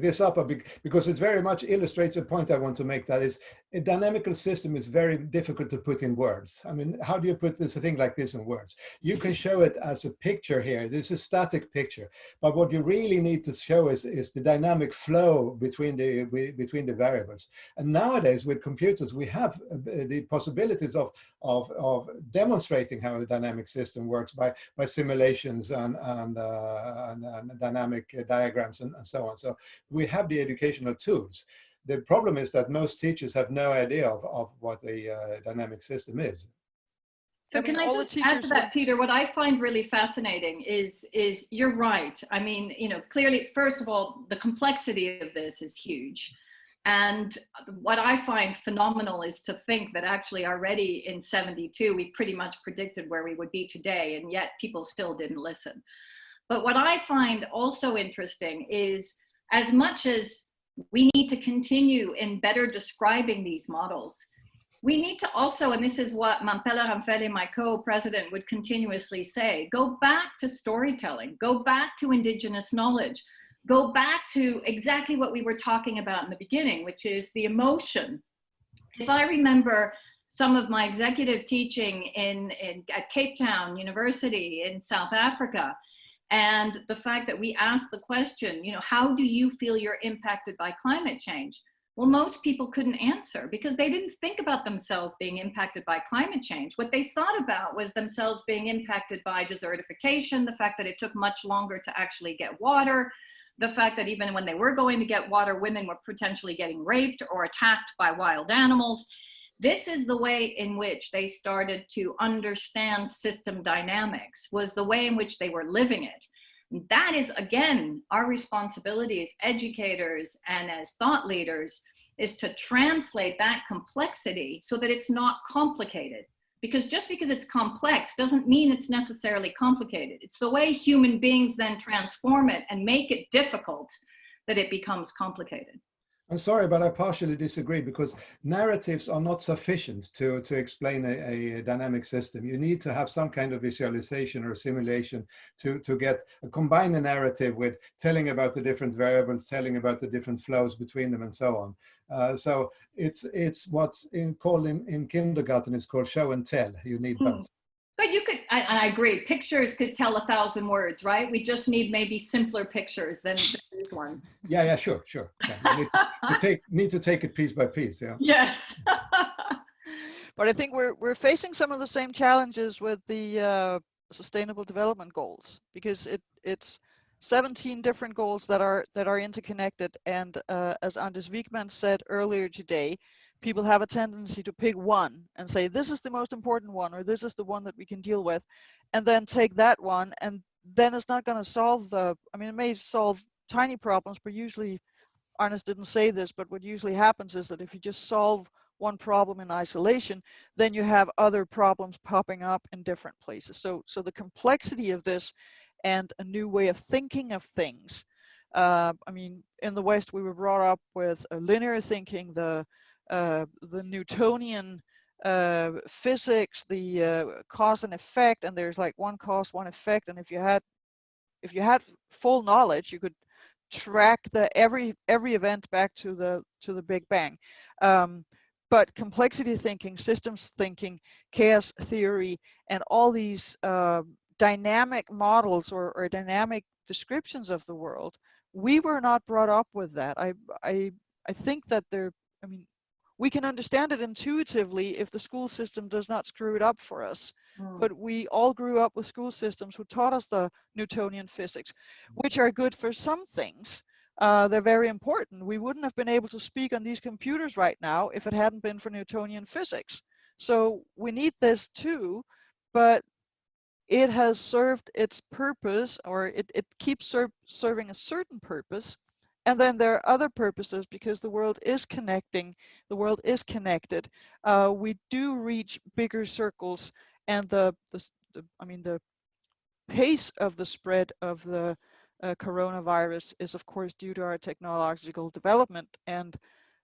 this up because it very much illustrates a point I want to make. That is, a dynamical system is very difficult to put in words. I mean, how do you put a thing like this in words? You can show it as a picture here. This is a static picture, but what you really need to show is the dynamic flow between the variables. And nowadays, with computers, we have the possibilities of demonstrating how a dynamic system works by simulations and dynamic diagrams and so on. So we have the educational tools. The problem is that most teachers have no idea of what a dynamic system is. So can I just add to that, Peter? What I find really fascinating is you're right. I mean, you know, clearly, first of all, the complexity of this is huge. And what I find phenomenal is to think that actually already in 72, we pretty much predicted where we would be today, and yet people still didn't listen. But what I find also interesting is, as much as we need to continue in better describing these models, we need to also, and this is what Mampela Ramfele, my co-president, would continuously say, go back to storytelling, go back to indigenous knowledge, go back to exactly what we were talking about in the beginning, which is the emotion. If I remember some of my executive teaching at Cape Town University in South Africa, and the fact that we asked the question, you know, how do you feel you're impacted by climate change? Well, most people couldn't answer because they didn't think about themselves being impacted by climate change. What they thought about was themselves being impacted by desertification, the fact that it took much longer to actually get water, the fact that even when they were going to get water, women were potentially getting raped or attacked by wild animals. This is the way in which they started to understand system dynamics, was the way in which they were living it. And that is, again, our responsibility as educators and as thought leaders, is to translate that complexity so that it's not complicated. Because just because it's complex doesn't mean it's necessarily complicated. It's the way human beings then transform it and make it difficult that it becomes complicated. I'm sorry, but I partially disagree, because narratives are not sufficient to explain a dynamic system. You need to have some kind of visualization or simulation to combine the narrative with telling about the different variables, telling about the different flows between them, and so on. So it's what's called in kindergarten is called show and tell. You need both. But you could, and I agree, pictures could tell 1,000 words, right? We just need maybe simpler pictures than these ones. Yeah, sure. Yeah. You need to take it piece by piece. Yeah. Yes. But I think we're facing some of the same challenges with the Sustainable Development Goals, because it's 17 different goals that are interconnected, and as Anders Wijkman said earlier today, people have a tendency to pick one and say, this is the most important one, or this is the one that we can deal with, and then take that one, and then it's not going to solve it may solve tiny problems, but usually, Arnes didn't say this, but what usually happens is that if you just solve one problem in isolation, then you have other problems popping up in different places. So the complexity of this and a new way of thinking of things. In the West, we were brought up with linear thinking, the Newtonian physics, the cause and effect, and there's like one cause, one effect, and if you had full knowledge, you could track every event back to the Big Bang. But complexity thinking, systems thinking, chaos theory, and all these dynamic models or dynamic descriptions of the world, we were not brought up with that. I think that we can understand it intuitively if the school system does not screw it up for us. But we all grew up with school systems who taught us the Newtonian physics, which are good for some things. They're very important. We wouldn't have been able to speak on these computers right now if it hadn't been for Newtonian physics. So we need this too, but it has served its purpose, or it keeps serving a certain purpose. And then there are other purposes, because the world is connecting, the world is connected. We do reach bigger circles, and the pace of the spread of the coronavirus is of course due to our technological development, and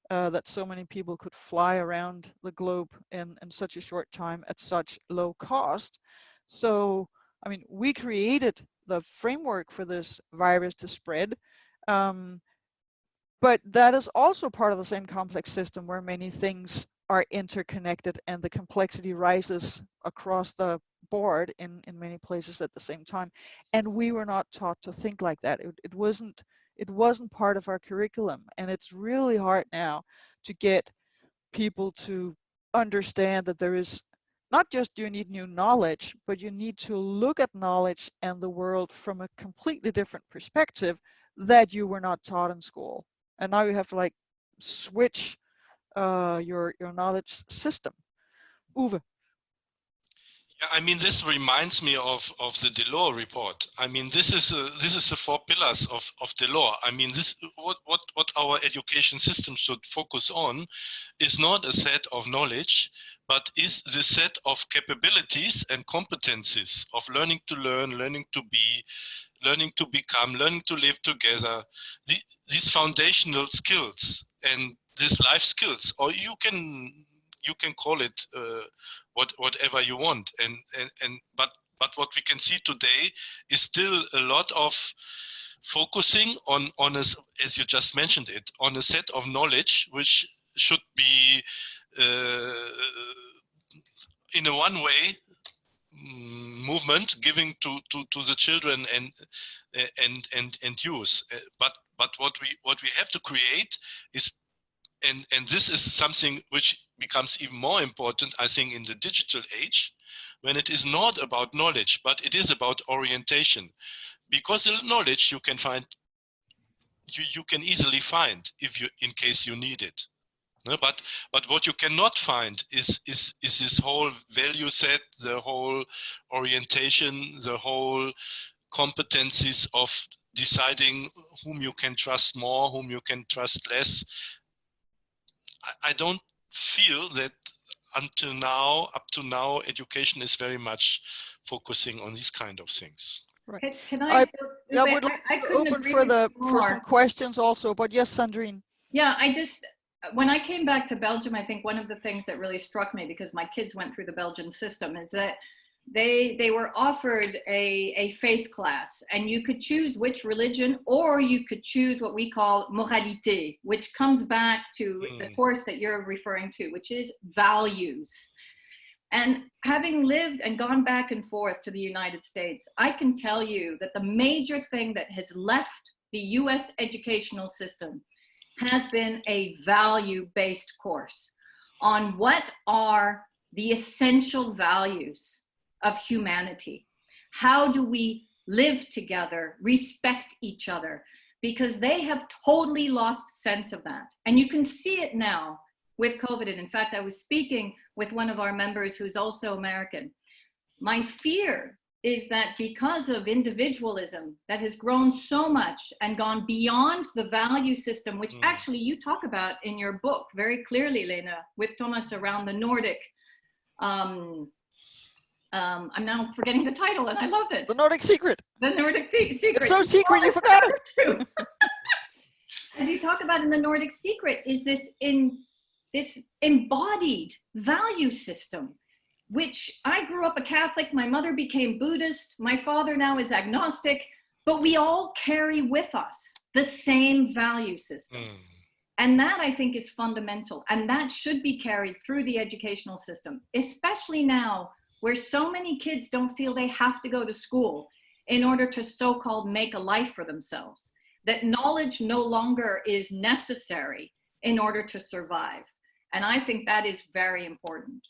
that so many people could fly around the globe in such a short time at such low cost. So, we created the framework for this virus to spread. But that is also part of the same complex system where many things are interconnected, and the complexity rises across the board in many places at the same time. And we were not taught to think like that. It wasn't part of our curriculum. And it's really hard now to get people to understand that there is not just you need new knowledge, but you need to look at knowledge and the world from a completely different perspective that you were not taught in school. And now you have to switch your knowledge system. Uwe. Yeah, this reminds me of the Delors report. This is the 4 pillars of Delors. What our education system should focus on is not a set of knowledge, but is the set of capabilities and competencies of learning to learn, learning to be, learning to become, learning to live together. These foundational skills and these life skills, or you can call it whatever you want, but what we can see today is still a lot of focusing on as you just mentioned it, on a set of knowledge which should be in a one-way movement giving to the children and youth. But what we have to create is, and this is something which becomes even more important, I think, in the digital age, when it is not about knowledge, but it is about orientation. Because the knowledge you can find, you can easily find in case you need it. No, but what you cannot find is this whole value set, the whole orientation, the whole competencies of deciding whom you can trust more, whom you can trust less. I don't feel that up to now, education is very much focusing on these kind of things. Right. Can I would like to open for some questions also, but yes, Sandrine. Yeah, when I came back to Belgium, I think one of the things that really struck me, because my kids went through the Belgian system, is that they were offered a faith class, and you could choose which religion, or you could choose what we call moralité, which comes back to the course that you're referring to, which is values. And having lived and gone back and forth to the United States, I can tell you that the major thing that has left the US educational system has been a value-based course on what are the essential values of humanity. How do we live together, respect each other? Because they have totally lost sense of that. And you can see it now with COVID. And in fact, I was speaking with one of our members who's also American. My fear is that because of individualism that has grown so much and gone beyond the value system, which actually you talk about in your book very clearly, Lene, with Thomas, around the Nordic, I'm now forgetting the title and I love it. The Nordic Secret. The Nordic Secret. It's so secret you forgot it. As you talk about in the Nordic Secret is this embodied value system, which I grew up a Catholic, my mother became Buddhist, my father now is agnostic, but we all carry with us the same value system. And that, I think, is fundamental, and that should be carried through the educational system, especially now where so many kids don't feel they have to go to school in order to so-called make a life for themselves, that knowledge no longer is necessary in order to survive. And I think that is very important.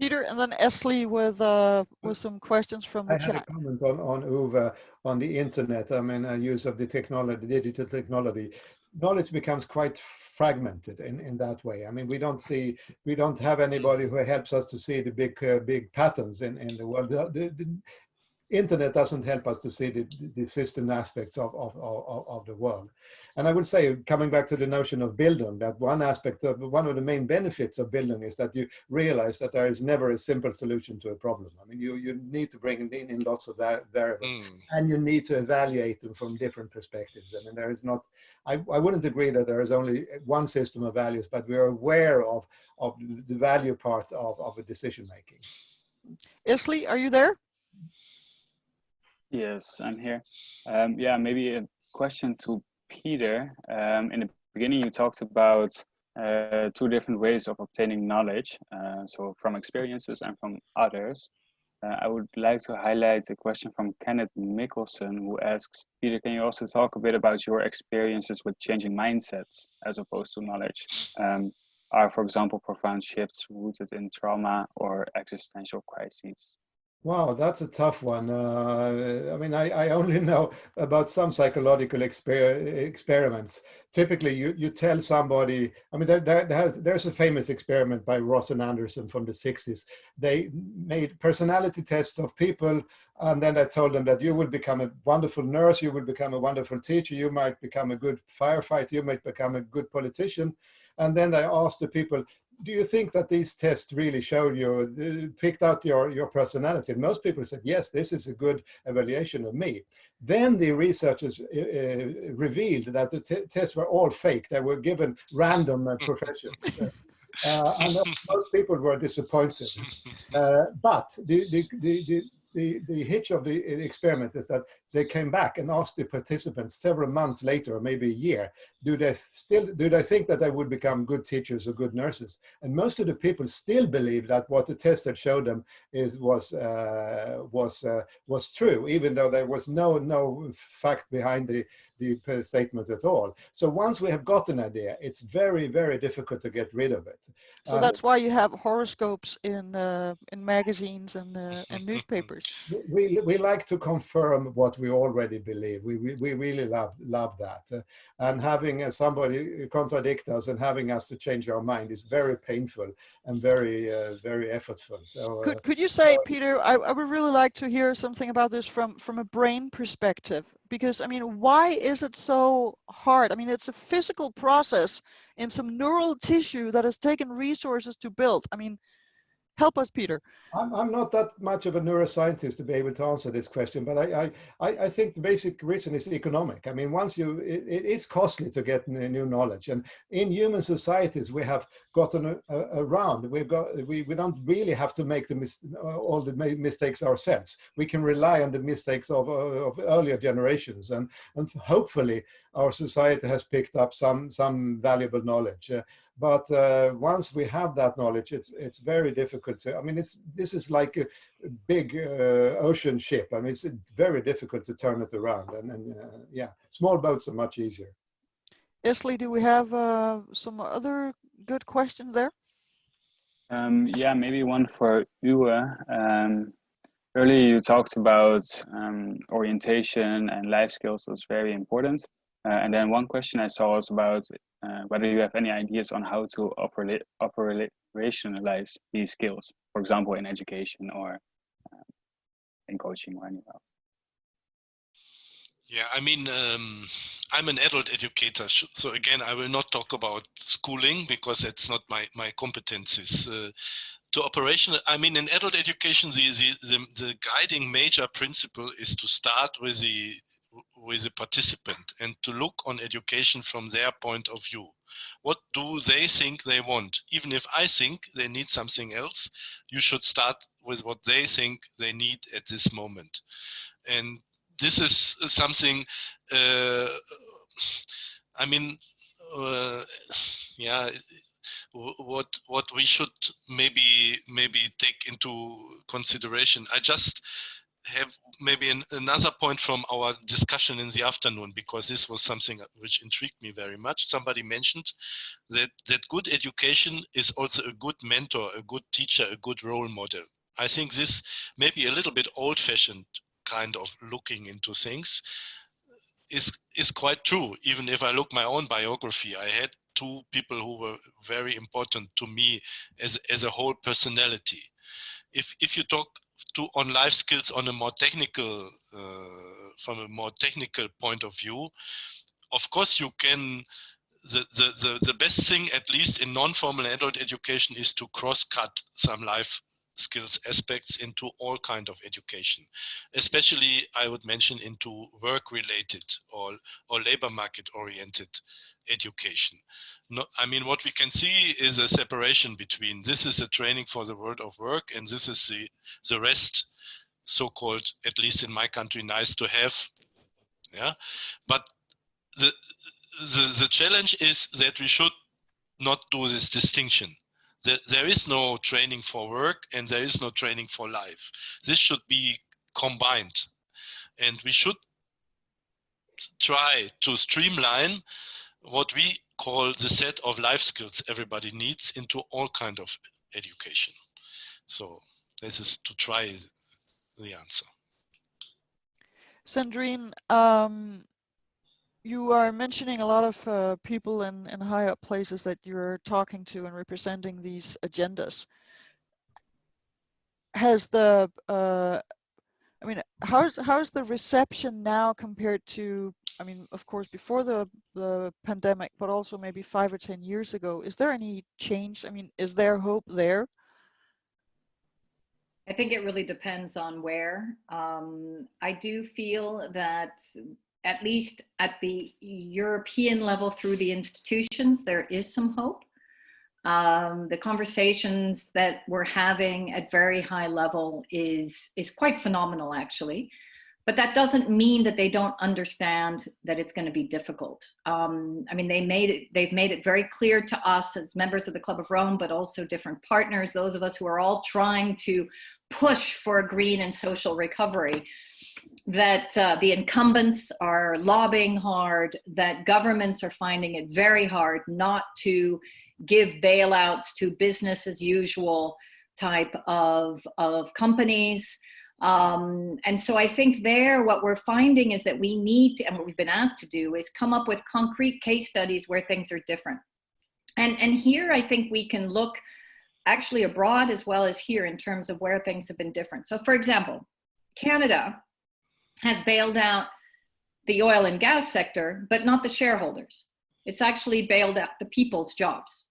Peter, and then Esli with some questions from the chat. I had a comment on Uwe on the internet. I mean, use of the technology, digital technology. Knowledge becomes quite fragmented in that way. I mean, we don't have anybody who helps us to see the big patterns in the world. The internet doesn't help us to see the system aspects of the world. And I would say, coming back to the notion of Bildung, that one of the main benefits of Bildung is that you realize that there is never a simple solution to a problem. I mean, you need to bring in lots of variables, and you need to evaluate them from different perspectives. I mean, there is not, I wouldn't agree that there is only one system of values, but we are aware of the value part of a decision making. Esli, are you there? Yes, I'm here. Yeah, maybe a question to Peter. In the beginning, you talked about two different ways of obtaining knowledge, so from experiences and from others. I would like to highlight a question from Kenneth Mickelson, who asks, Peter, can you also talk a bit about your experiences with changing mindsets as opposed to knowledge? Are, for example, profound shifts rooted in trauma or existential crises? Wow, that's a tough one. I mean, I only know about some psychological experiments. Typically, you tell somebody, I mean, there's a famous experiment by Ross and Andersen from the 60s. They made personality tests of people, and then they told them that you would become a wonderful nurse, you would become a wonderful teacher, you might become a good firefighter, you might become a good politician. And then they asked the people, do you think that these tests really showed you, picked out your personality? And most people said, yes, this is a good evaluation of me. Then the researchers revealed that the tests were all fake. They were given random professions. And most people were disappointed. But the hitch of the experiment is that they came back and asked the participants several months later, or maybe a year, do they think that they would become good teachers or good nurses? And most of the people still believe that what the test had showed them was true, even though there was no fact behind the statement at all. So once we have got an idea, it's very, very difficult to get rid of it. So that's why you have horoscopes in magazines and newspapers. We like to confirm what we already believe. We really love that. And having somebody contradict us and having us to change our mind is very painful and very effortful. So could you say, Peter, I would really like to hear something about this from a brain perspective, because I mean, why is it so hard? I mean, it's a physical process in some neural tissue that has taken resources to build. I mean, Help us, Peter. I'm not that much of a neuroscientist to be able to answer this question, but I think the basic reason is economic. I mean, it is costly to get new knowledge, and in human societies we have gotten around. We don't really have to make all the mistakes ourselves. We can rely on the mistakes of earlier generations, and hopefully our society has picked up some valuable knowledge. But once we have that knowledge, it's very difficult to. I mean, this is like a big ocean ship. I mean, it's very difficult to turn it around. And yeah, small boats are much easier. Isley, do we have some other good questions there? Yeah, maybe one for Uwe. Earlier you talked about orientation and life skills was very important. And then one question I saw was about whether you have any ideas on how to operationalize these skills, for example, in education or in coaching or anywhere else. Yeah, I mean, I'm an adult educator, so again, I will not talk about schooling because it's not my competencies. To operational, I mean, in adult education, the guiding major principle is to start with the participant and to look on education from their point of view. What do they think they want? Even if I think they need something else, you should start with what they think they need at this moment. And this is something, I mean, yeah, what we should maybe take into consideration. I just have maybe another point from our discussion in the afternoon, because this was something which intrigued me very much. Somebody mentioned that good education is also a good mentor, a good teacher, a good role model. I think this may be a little bit old-fashioned kind of looking into things is quite true. Even if I look my own biography, I had two people who were very important to me as a whole personality. If you talk on life skills on a more technical, from a more technical point of view, of course you can, the best thing, at least in non-formal adult education, is to cross-cut some life skills aspects into all kind of education, especially I would mention into work-related or labor market-oriented education. No, I mean, what we can see is a separation between this is a training for the world of work, and this is the rest, so-called, at least in my country, nice to have. Yeah, but the challenge is that we should not do this distinction. There is no training for work and there is no training for life. This should be combined, and we should try to streamline what we call the set of life skills everybody needs into all kind of education. So this is to try the answer. Sandrine, you are mentioning a lot of people in high up places that you're talking to and representing these agendas. Has the, I mean, how's the reception now compared to, I mean, of course, before the pandemic, but also maybe 5 or 10 years ago? Is there any change? I mean, is there hope there? I think it really depends on where. I do feel that at least at the European level through the institutions, there is some hope. The conversations that we're having at very high level is quite phenomenal, actually. But that doesn't mean that they don't understand that it's going to be difficult. I mean, they've made it very clear to us as members of the Club of Rome, but also different partners, those of us who are all trying to push for a green and social recovery, that the incumbents are lobbying hard, that governments are finding it very hard not to give bailouts to business as usual type of companies. And so I think there, what we're finding is that we need to, and what we've been asked to do, is come up with concrete case studies where things are different. And here I think we can look actually abroad as well as here in terms of where things have been different. So for example, Canada has bailed out the oil and gas sector, but not the shareholders. It's actually bailed out the people's jobs.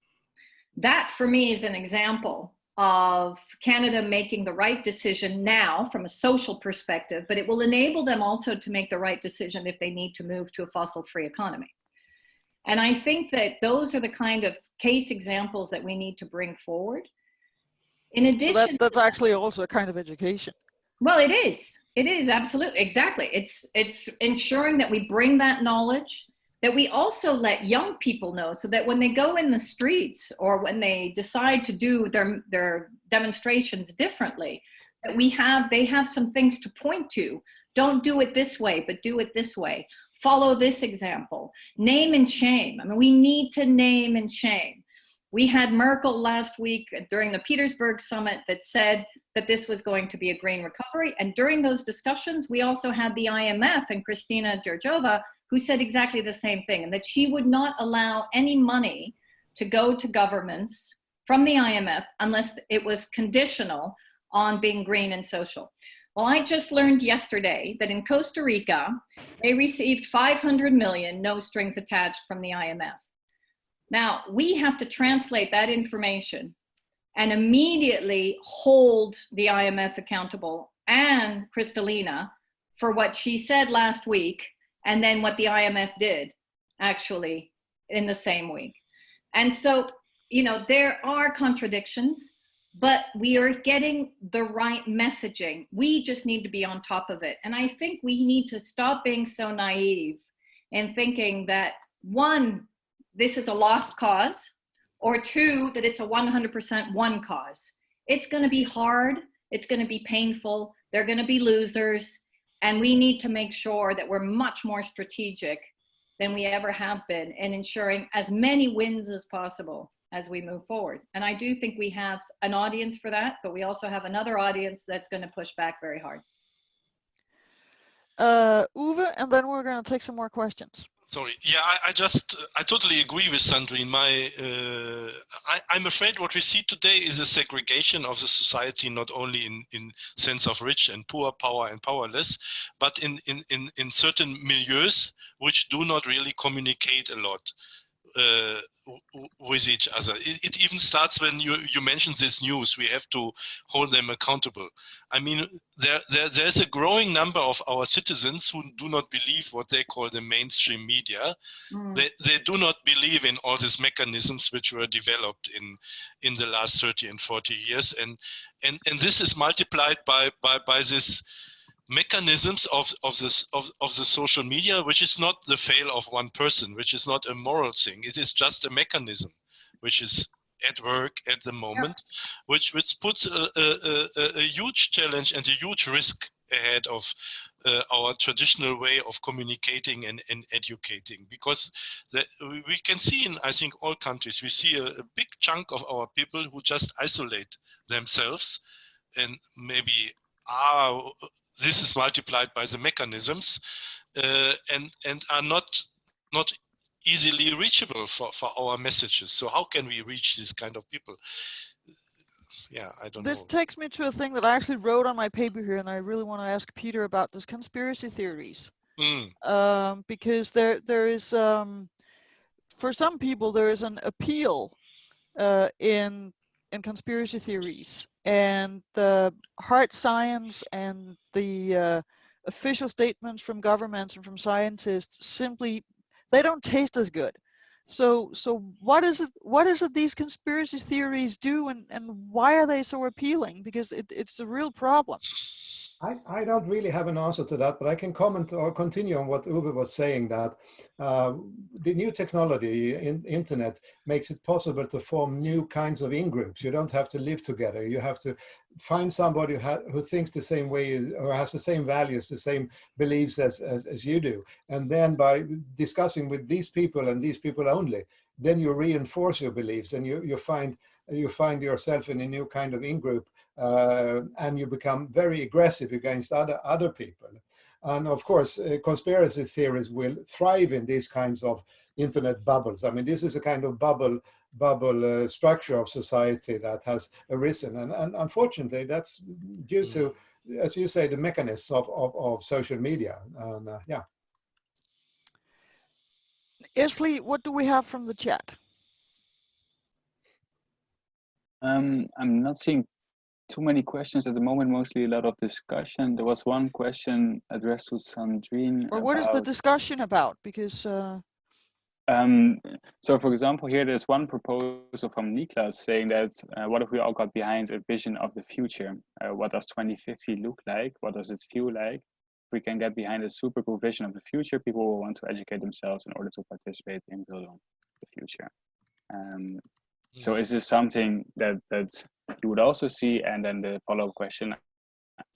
That for me is an example of Canada making the right decision now from a social perspective, but it will enable them also to make the right decision if they need to move to a fossil-free economy. And I think that those are the kind of case examples that we need to bring forward. In addition, so that's actually also a kind of education. Well, it is. It is, absolutely, exactly. It's ensuring that we bring that knowledge, that we also let young people know, so that when they go in the streets or when they decide to do their demonstrations differently, that they have some things to point to. Don't do it this way, but do it this way. Follow this example. Name and shame. I mean, we need to name and shame. We had Merkel last week during the Petersburg summit that said that this was going to be a green recovery. And during those discussions, we also had the IMF and Kristina Georgieva, who said exactly the same thing, and that she would not allow any money to go to governments from the IMF unless it was conditional on being green and social. Well, I just learned yesterday that in Costa Rica, they received 500 million, no strings attached, from the IMF. Now, we have to translate that information and immediately hold the IMF accountable and Kristalina for what she said last week and then what the IMF did actually in the same week. And so, you know, there are contradictions, but we are getting the right messaging. We just need to be on top of it. And I think we need to stop being so naive and thinking that, one, this is a lost cause, or two, that it's a 100% one cause. It's going to be hard. It's going to be painful. They're going to be losers. And we need to make sure that we're much more strategic than we ever have been in ensuring as many wins as possible as we move forward. And I do think we have an audience for that, but we also have another audience that's going to push back very hard. Uwe, and then we're going to take some more questions. Sorry. Yeah, I totally agree with Sandrine. I'm afraid what we see today is a segregation of the society, not only in sense of rich and poor, power and powerless, but in certain milieus which do not really communicate a lot with each other. It even starts when you mention this news. We have to hold them accountable. I mean, there's a growing number of our citizens who do not believe what they call the mainstream media. They do not believe in all these mechanisms which were developed in the last 30 and 40 years, and this is multiplied by this mechanisms of the social media, which is not the fail of one person, which is not a moral thing. It is just a mechanism which is at work at the moment, which puts a huge challenge and a huge risk ahead of our traditional way of communicating and educating, because we can see in, I think, all countries, we see a big chunk of our people who just isolate themselves, and maybe this is multiplied by the mechanisms, and are not easily reachable for our messages. So how can we reach these kind of people? Yeah, I don't know. This takes me to a thing that I actually wrote on my paper here, and I really want to ask Peter about this: conspiracy theories. Because there is, for some people, there is an appeal in conspiracy theories, and the hard science and the official statements from governments and from scientists simply, they don't taste as good. So what is it these conspiracy theories do, and why are they so appealing? Because it's a real problem. I don't really have an answer to that, but I can comment or continue on what Uwe was saying, that the new technology, internet, makes it possible to form new kinds of in-groups. You don't have to live together. You have to find somebody who thinks the same way or has the same values, the same beliefs as you do. And then by discussing with these people and these people only, then you reinforce your beliefs, and you find yourself in a new kind of in-group, and you become very aggressive against other people. And of course, conspiracy theories will thrive in these kinds of internet bubbles. I mean, this is a kind of bubble structure of society that has arisen, and unfortunately, that's due to, as you say, the mechanisms of social media. And yeah. Ashley, what do we have from the chat? I'm not seeing too many questions at the moment, mostly a lot of discussion. There was one question addressed to Sandrine. Or what is the discussion about? Because so for example, here there's one proposal from Niklas saying that what if we all got behind a vision of the future? What does 2050 look like? What does it feel like? If we can get behind a super cool vision of the future, people will want to educate themselves in order to participate in building the future. So is this something that you would also see? And then the follow-up question,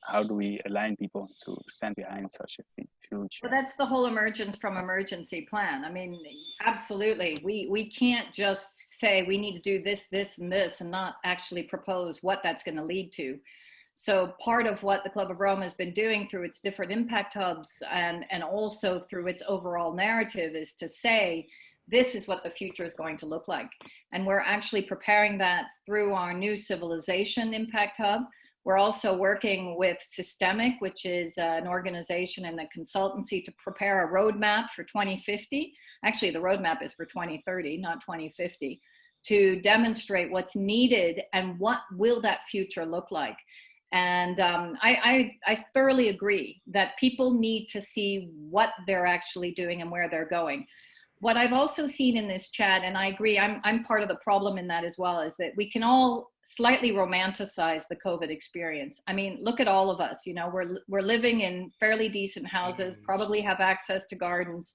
how do we align people to stand behind such a future? Well, that's the whole emergence from emergency plan. I mean, absolutely. We can't just say we need to do this, this, and this, and not actually propose what that's going to lead to. So part of what the Club of Rome has been doing through its different impact hubs and also through its overall narrative is to say, this is what the future is going to look like. And we're actually preparing that through our new civilization impact hub. We're also working with Systemic, which is an organization and a consultancy to prepare a roadmap for 2050. Actually, the roadmap is for 2030, not 2050, to demonstrate what's needed and what will that future look like. And I thoroughly agree that people need to see what they're actually doing and where they're going. What I've also seen in this chat, and I agree, I'm part of the problem in that as well, is that we can all slightly romanticize the COVID experience. I mean, look at all of us, you know, we're living in fairly decent houses, probably have access to gardens.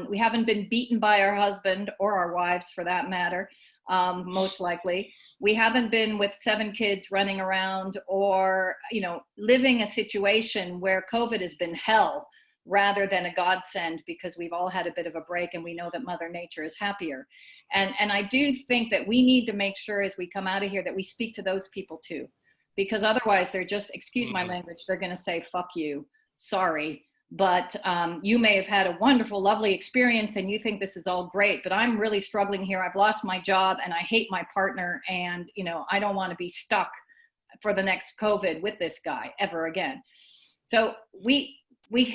We haven't been beaten by our husband or our wives for that matter, most likely. We haven't been with 7 kids running around or, you know, living a situation where COVID has been hell rather than a godsend, because we've all had a bit of a break and we know that Mother Nature is happier. And I do think that we need to make sure as we come out of here that we speak to those people too, because otherwise they're just, excuse my language, they're gonna say, fuck you, sorry. But you may have had a wonderful, lovely experience and you think this is all great, but I'm really struggling here. I've lost my job and I hate my partner and, you know, I don't want to be stuck for the next COVID with this guy ever again. So we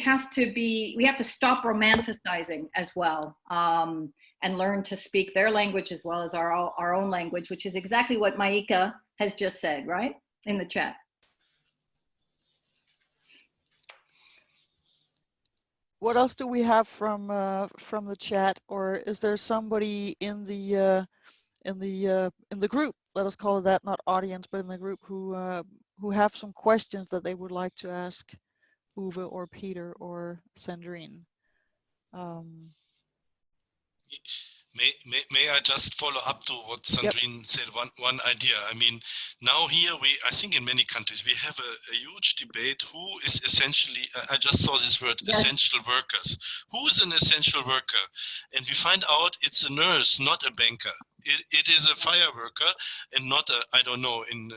have to stop romanticizing as well, and learn to speak their language as well as our own language, which is exactly what Maika has just said, right? In the chat. what else do we have from the chat, or is there somebody in the group, let us call it that, not audience, but in the group, who have some questions that they would like to ask Uwe or Peter or Sandrine? May I just follow up to what Sandrine said, one idea. I mean, now here I think in many countries, we have a huge debate who is essentially, I just saw this word, essential workers. Who is an essential worker? And we find out it's a nurse, not a banker. It is a fire worker and not a, I don't know, in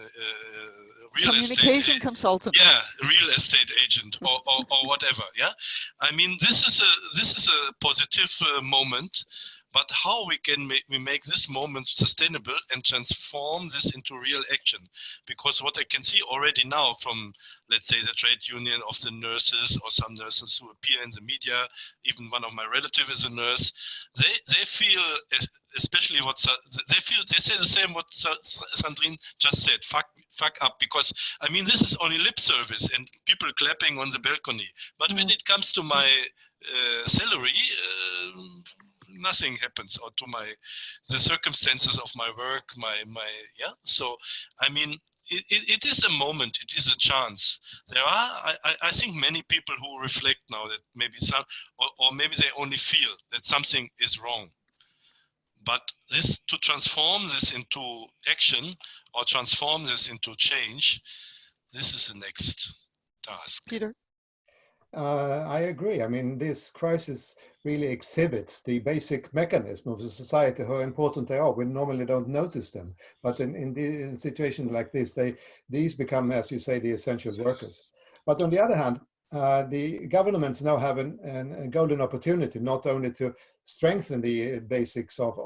real estate. Communication consultant. Yeah, real estate agent or whatever. Yeah, I mean, this is a positive moment. But how we can make this moment sustainable and transform this into real action? Because what I can see already now from, let's say, the trade union of the nurses or some nurses who appear in the media, even one of my relatives is a nurse, they feel, especially they say the same what Sandrine just said, fuck up, because I mean, this is only lip service and people clapping on the balcony. But when it comes to my salary, nothing happens, or to the circumstances of my work, so I mean, it is a moment, it is a chance. There are I think many people who reflect now that maybe some, or maybe they only feel that something is wrong, but this, to transform this into action or transform this into change, this is the next task. Peter? I agree. I mean, this crisis really exhibits the basic mechanism of the society, how important they are. We normally don't notice them, but in situations like this, these become, as you say, the essential workers. But on the other hand, the governments now have a golden opportunity, not only to strengthen the basics of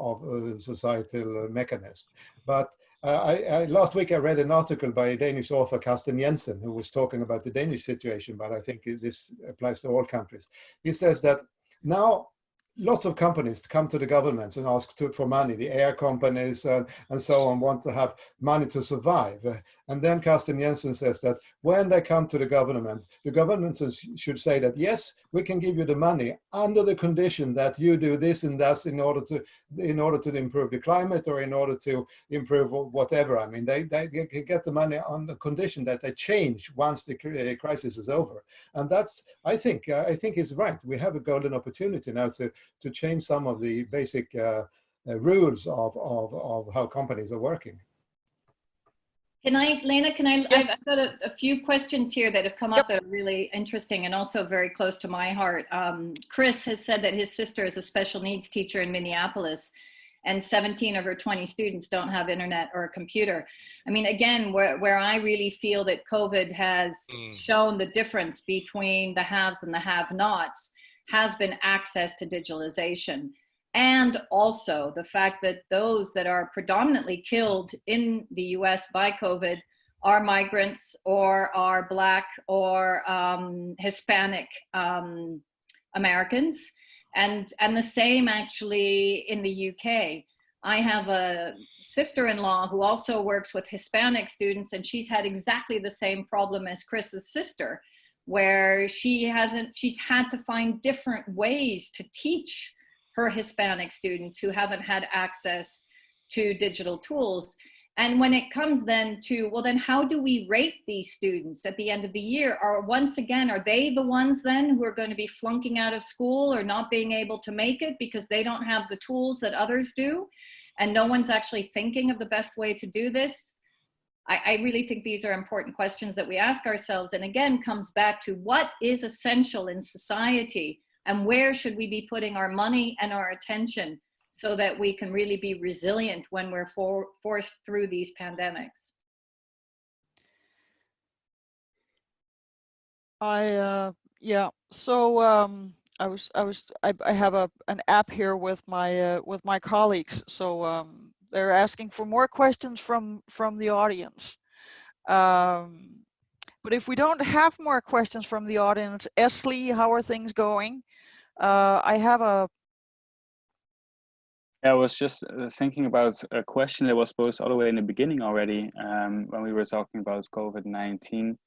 societal mechanism, but last week I read an article by Danish author Carsten Jensen, who was talking about the Danish situation, but I think this applies to all countries. He says that now lots of companies come to the governments and ask for money. The air companies and so on want to have money to survive. And then Carsten Jensen says that when they come to the government should say that, yes, we can give you the money under the condition that you do this and that in order to improve the climate or in order to improve whatever. I mean, they can get the money on the condition that they change once the crisis is over. And that's, I think is right. We have a golden opportunity now to change some of the basic rules of how companies are working. Lena, Yes. I've got a few questions here that have come up that are really interesting and also very close to my heart. Chris has said that his sister is a special needs teacher in Minneapolis, and 17 of her 20 students don't have internet or a computer. I mean, again, where I really feel that COVID has shown the difference between the haves and the have-nots has been access to digitalization. And also the fact that those that are predominantly killed in the US by COVID are migrants or are Black or Hispanic Americans. And the same actually in the UK. I have a sister-in-law who also works with Hispanic students, and she's had exactly the same problem as Chris's sister, where she's had to find different ways to teach her Hispanic students who haven't had access to digital tools. And when it comes then to, well, then how do we rate these students at the end of the year? Are they the ones then who are going to be flunking out of school or not being able to make it because they don't have the tools that others do? And no one's actually thinking of the best way to do this. I really think these are important questions that we ask ourselves. And again, comes back to what is essential in society and where should we be putting our money and our attention so that we can really be resilient when we're forced through these pandemics. I have an app here with my colleagues, so they're asking for more questions from the audience. But if we don't have more questions from the audience, Esli, how are things going? I have a. I was just thinking about a question that was posed all the way in the beginning already when we were talking about COVID-19.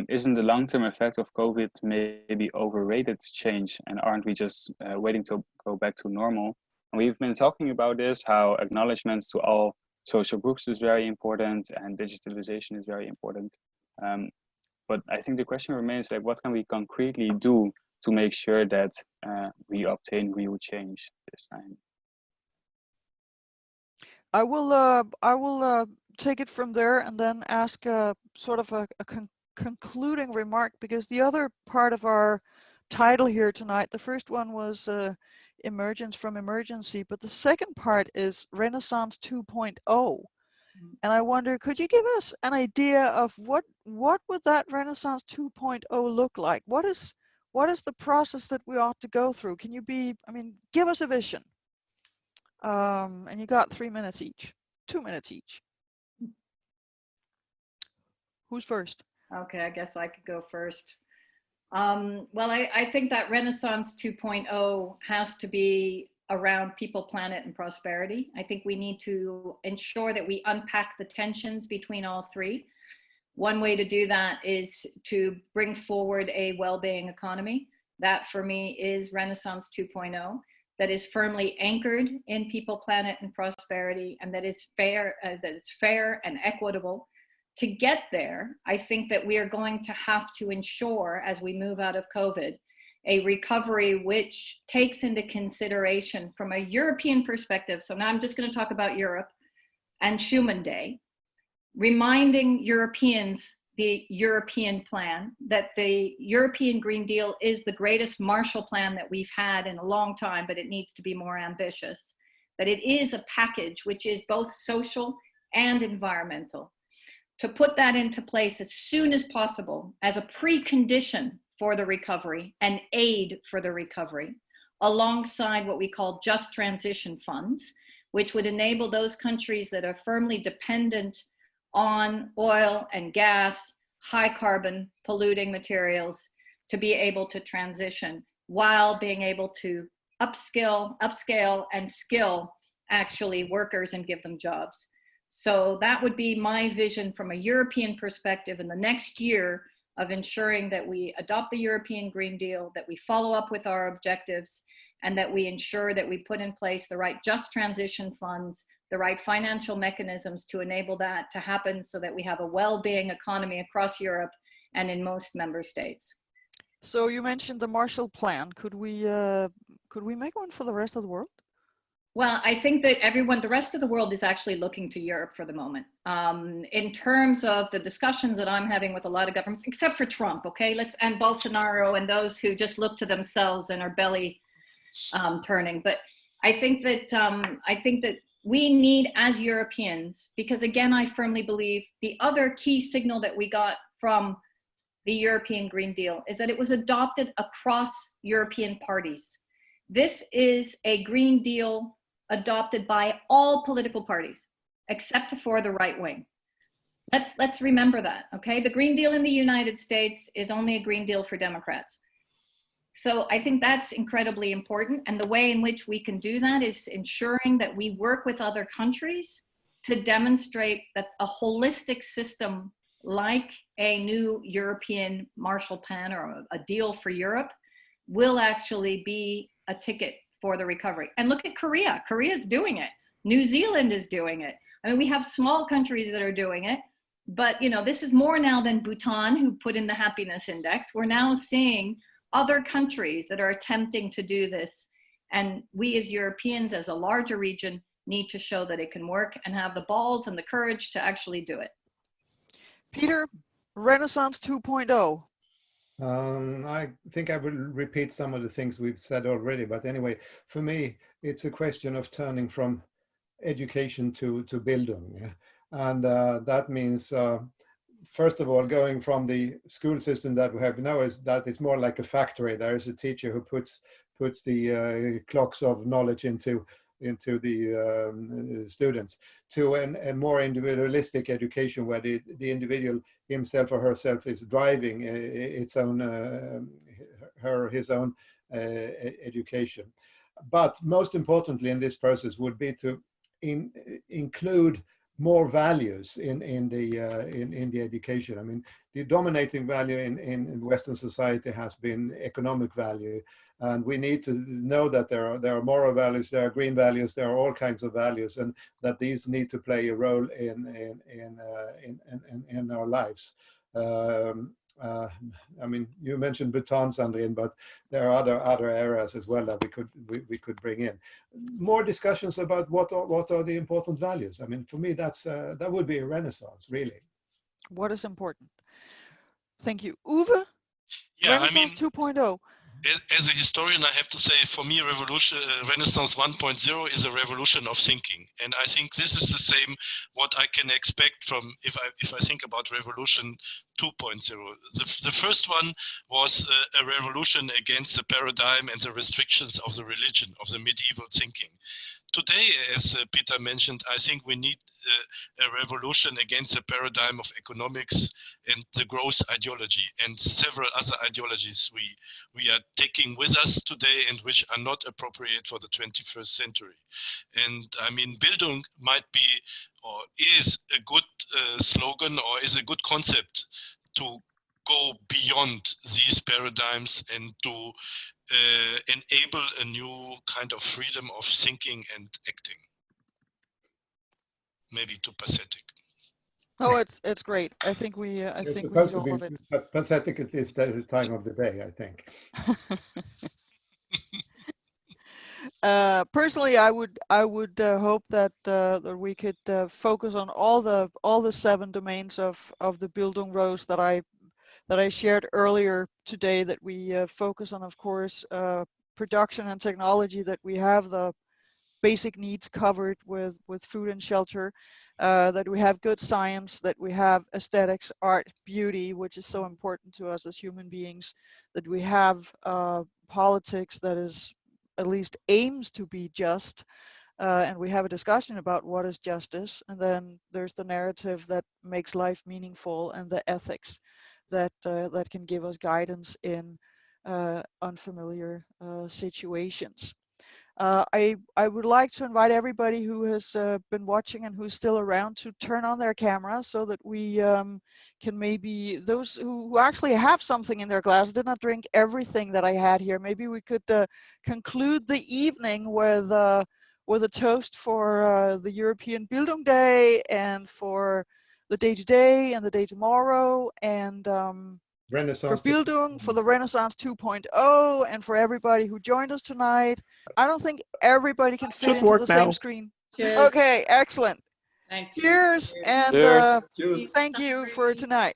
Isn't the long-term effect of COVID maybe overrated change, and aren't we just waiting to go back to normal? And we've been talking about this, how acknowledgements to all social groups is very important and digitalization is very important. But I think the question remains, like, what can we concretely do to make sure that we obtain real change this time? I will take it from there and then ask sort of a concluding remark, because the other part of our title here tonight, the first one was Emergence from Emergency, but the second part is Renaissance 2.0. And I wonder, could you give us an idea of what would that Renaissance 2.0 look like? What is the process that we ought to go through? Can you give us a vision? And you got 3 minutes each, 2 minutes each. Who's first? Okay, I guess I could go first. Well, I think that Renaissance 2.0 has to be around people, planet, and prosperity. I think we need to ensure that we unpack the tensions between all three. One way to do that is to bring forward a well-being economy. That for me is Renaissance 2.0. That is firmly anchored in people, planet, and prosperity, and that is fair, and equitable. To get there, I think that we are going to have to ensure, as we move out of COVID, a recovery which takes into consideration from a European perspective. So now I'm just going to talk about Europe and Schuman Day, reminding Europeans the European plan, that the European Green Deal is the greatest Marshall Plan that we've had in a long time, but it needs to be more ambitious. That it is a package which is both social and environmental. To put that into place as soon as possible as a precondition for the recovery and aid for the recovery, alongside what we call just transition funds, which would enable those countries that are firmly dependent on oil and gas, high carbon polluting materials, to be able to transition while being able to upscale, and skill actually workers and give them jobs. So that would be my vision from a European perspective in the next year of ensuring that we adopt the European Green Deal, that we follow up with our objectives, and that we ensure that we put in place the right just transition funds, the right financial mechanisms to enable that to happen so that we have a well-being economy across Europe and in most member states. So you mentioned the Marshall Plan. Could we make one for the rest of the world? Well, I think that the rest of the world is actually looking to Europe for the moment. In terms of the discussions that I'm having with a lot of governments, except for Trump, okay, and Bolsonaro and those who just look to themselves and are belly turning. But I think that we need, as Europeans, because again, I firmly believe the other key signal that we got from the European Green Deal is that it was adopted across European parties. This is a Green Deal adopted by all political parties, except for the right wing. Let's remember that, okay? The Green Deal in the United States is only a Green Deal for Democrats. So I think that's incredibly important. And the way in which we can do that is ensuring that we work with other countries to demonstrate that a holistic system like a new European Marshall Plan or a deal for Europe will actually be a ticket for the recovery. And look at Korea. Korea's doing it. New Zealand is doing it. I mean, we have small countries that are doing it, but you know, this is more now than Bhutan, who put in the happiness index. We're now seeing other countries that are attempting to do this. And we as Europeans, as a larger region, need to show that it can work and have the balls and the courage to actually do it. Peter, Renaissance 2.0. I think I will repeat some of the things we've said already, but anyway, for me, it's a question of turning from education to Bildung. Yeah? And that means, first of all, going from the school system that we have now is that it's more like a factory. There is a teacher who puts the clocks of knowledge into the students, to a more individualistic education where the individual himself or herself is driving his own education. But most importantly in this process would be to include more values in the education. I mean, the dominating value in Western society has been economic value, and we need to know that there are moral values, there are green values, there are all kinds of values, and that these need to play a role in our lives. I mean, you mentioned Bhutan, Sandrine, but there are other areas as well that we could bring in. More discussions about what are the important values. I mean, for me, that would be a renaissance, really. What is important? Thank you. Uwe? Yeah, Renaissance 2.0. As a historian, I have to say, for me, Renaissance 1.0 is a revolution of thinking, and I think this is the same what I can expect from if I think about Revolution 2.0. The first one was a revolution against the paradigm and the restrictions of the religion, of the medieval thinking. Today, as Peter mentioned, I think we need a revolution against the paradigm of economics and the growth ideology and several other ideologies we are taking with us today and which are not appropriate for the 21st century. And I mean, Bildung might be or is a good slogan or is a good concept to go beyond these paradigms and to enable a new kind of freedom of thinking and acting. Maybe too pathetic. Oh, it's great. I think we need all of it. Pathetic at this time of the day, I think. Personally, I would hope that that we could focus on all the 7 domains of the Bildung Rose that I shared earlier today. That we focus on, of course, production and technology. That we have the basic needs covered with food and shelter. That we have good science. That we have aesthetics, art, beauty, which is so important to us as human beings. That we have politics that is at least aims to be just, and we have a discussion about what is justice, and then there's the narrative that makes life meaningful and the ethics that that can give us guidance in unfamiliar situations. I would like to invite everybody who has been watching and who's still around to turn on their camera so that we can maybe, those who actually have something in their glass, did not drink everything that I had here, maybe we could conclude the evening with a toast for the European Bildung Day and for the day today and the day tomorrow, and for Renaissance Bildung, for the Renaissance 2.0, and for everybody who joined us tonight. I don't think everybody can fit into the same screen. Cheers. Okay, excellent. Thank you. Cheers, and Cheers. thank you for tonight.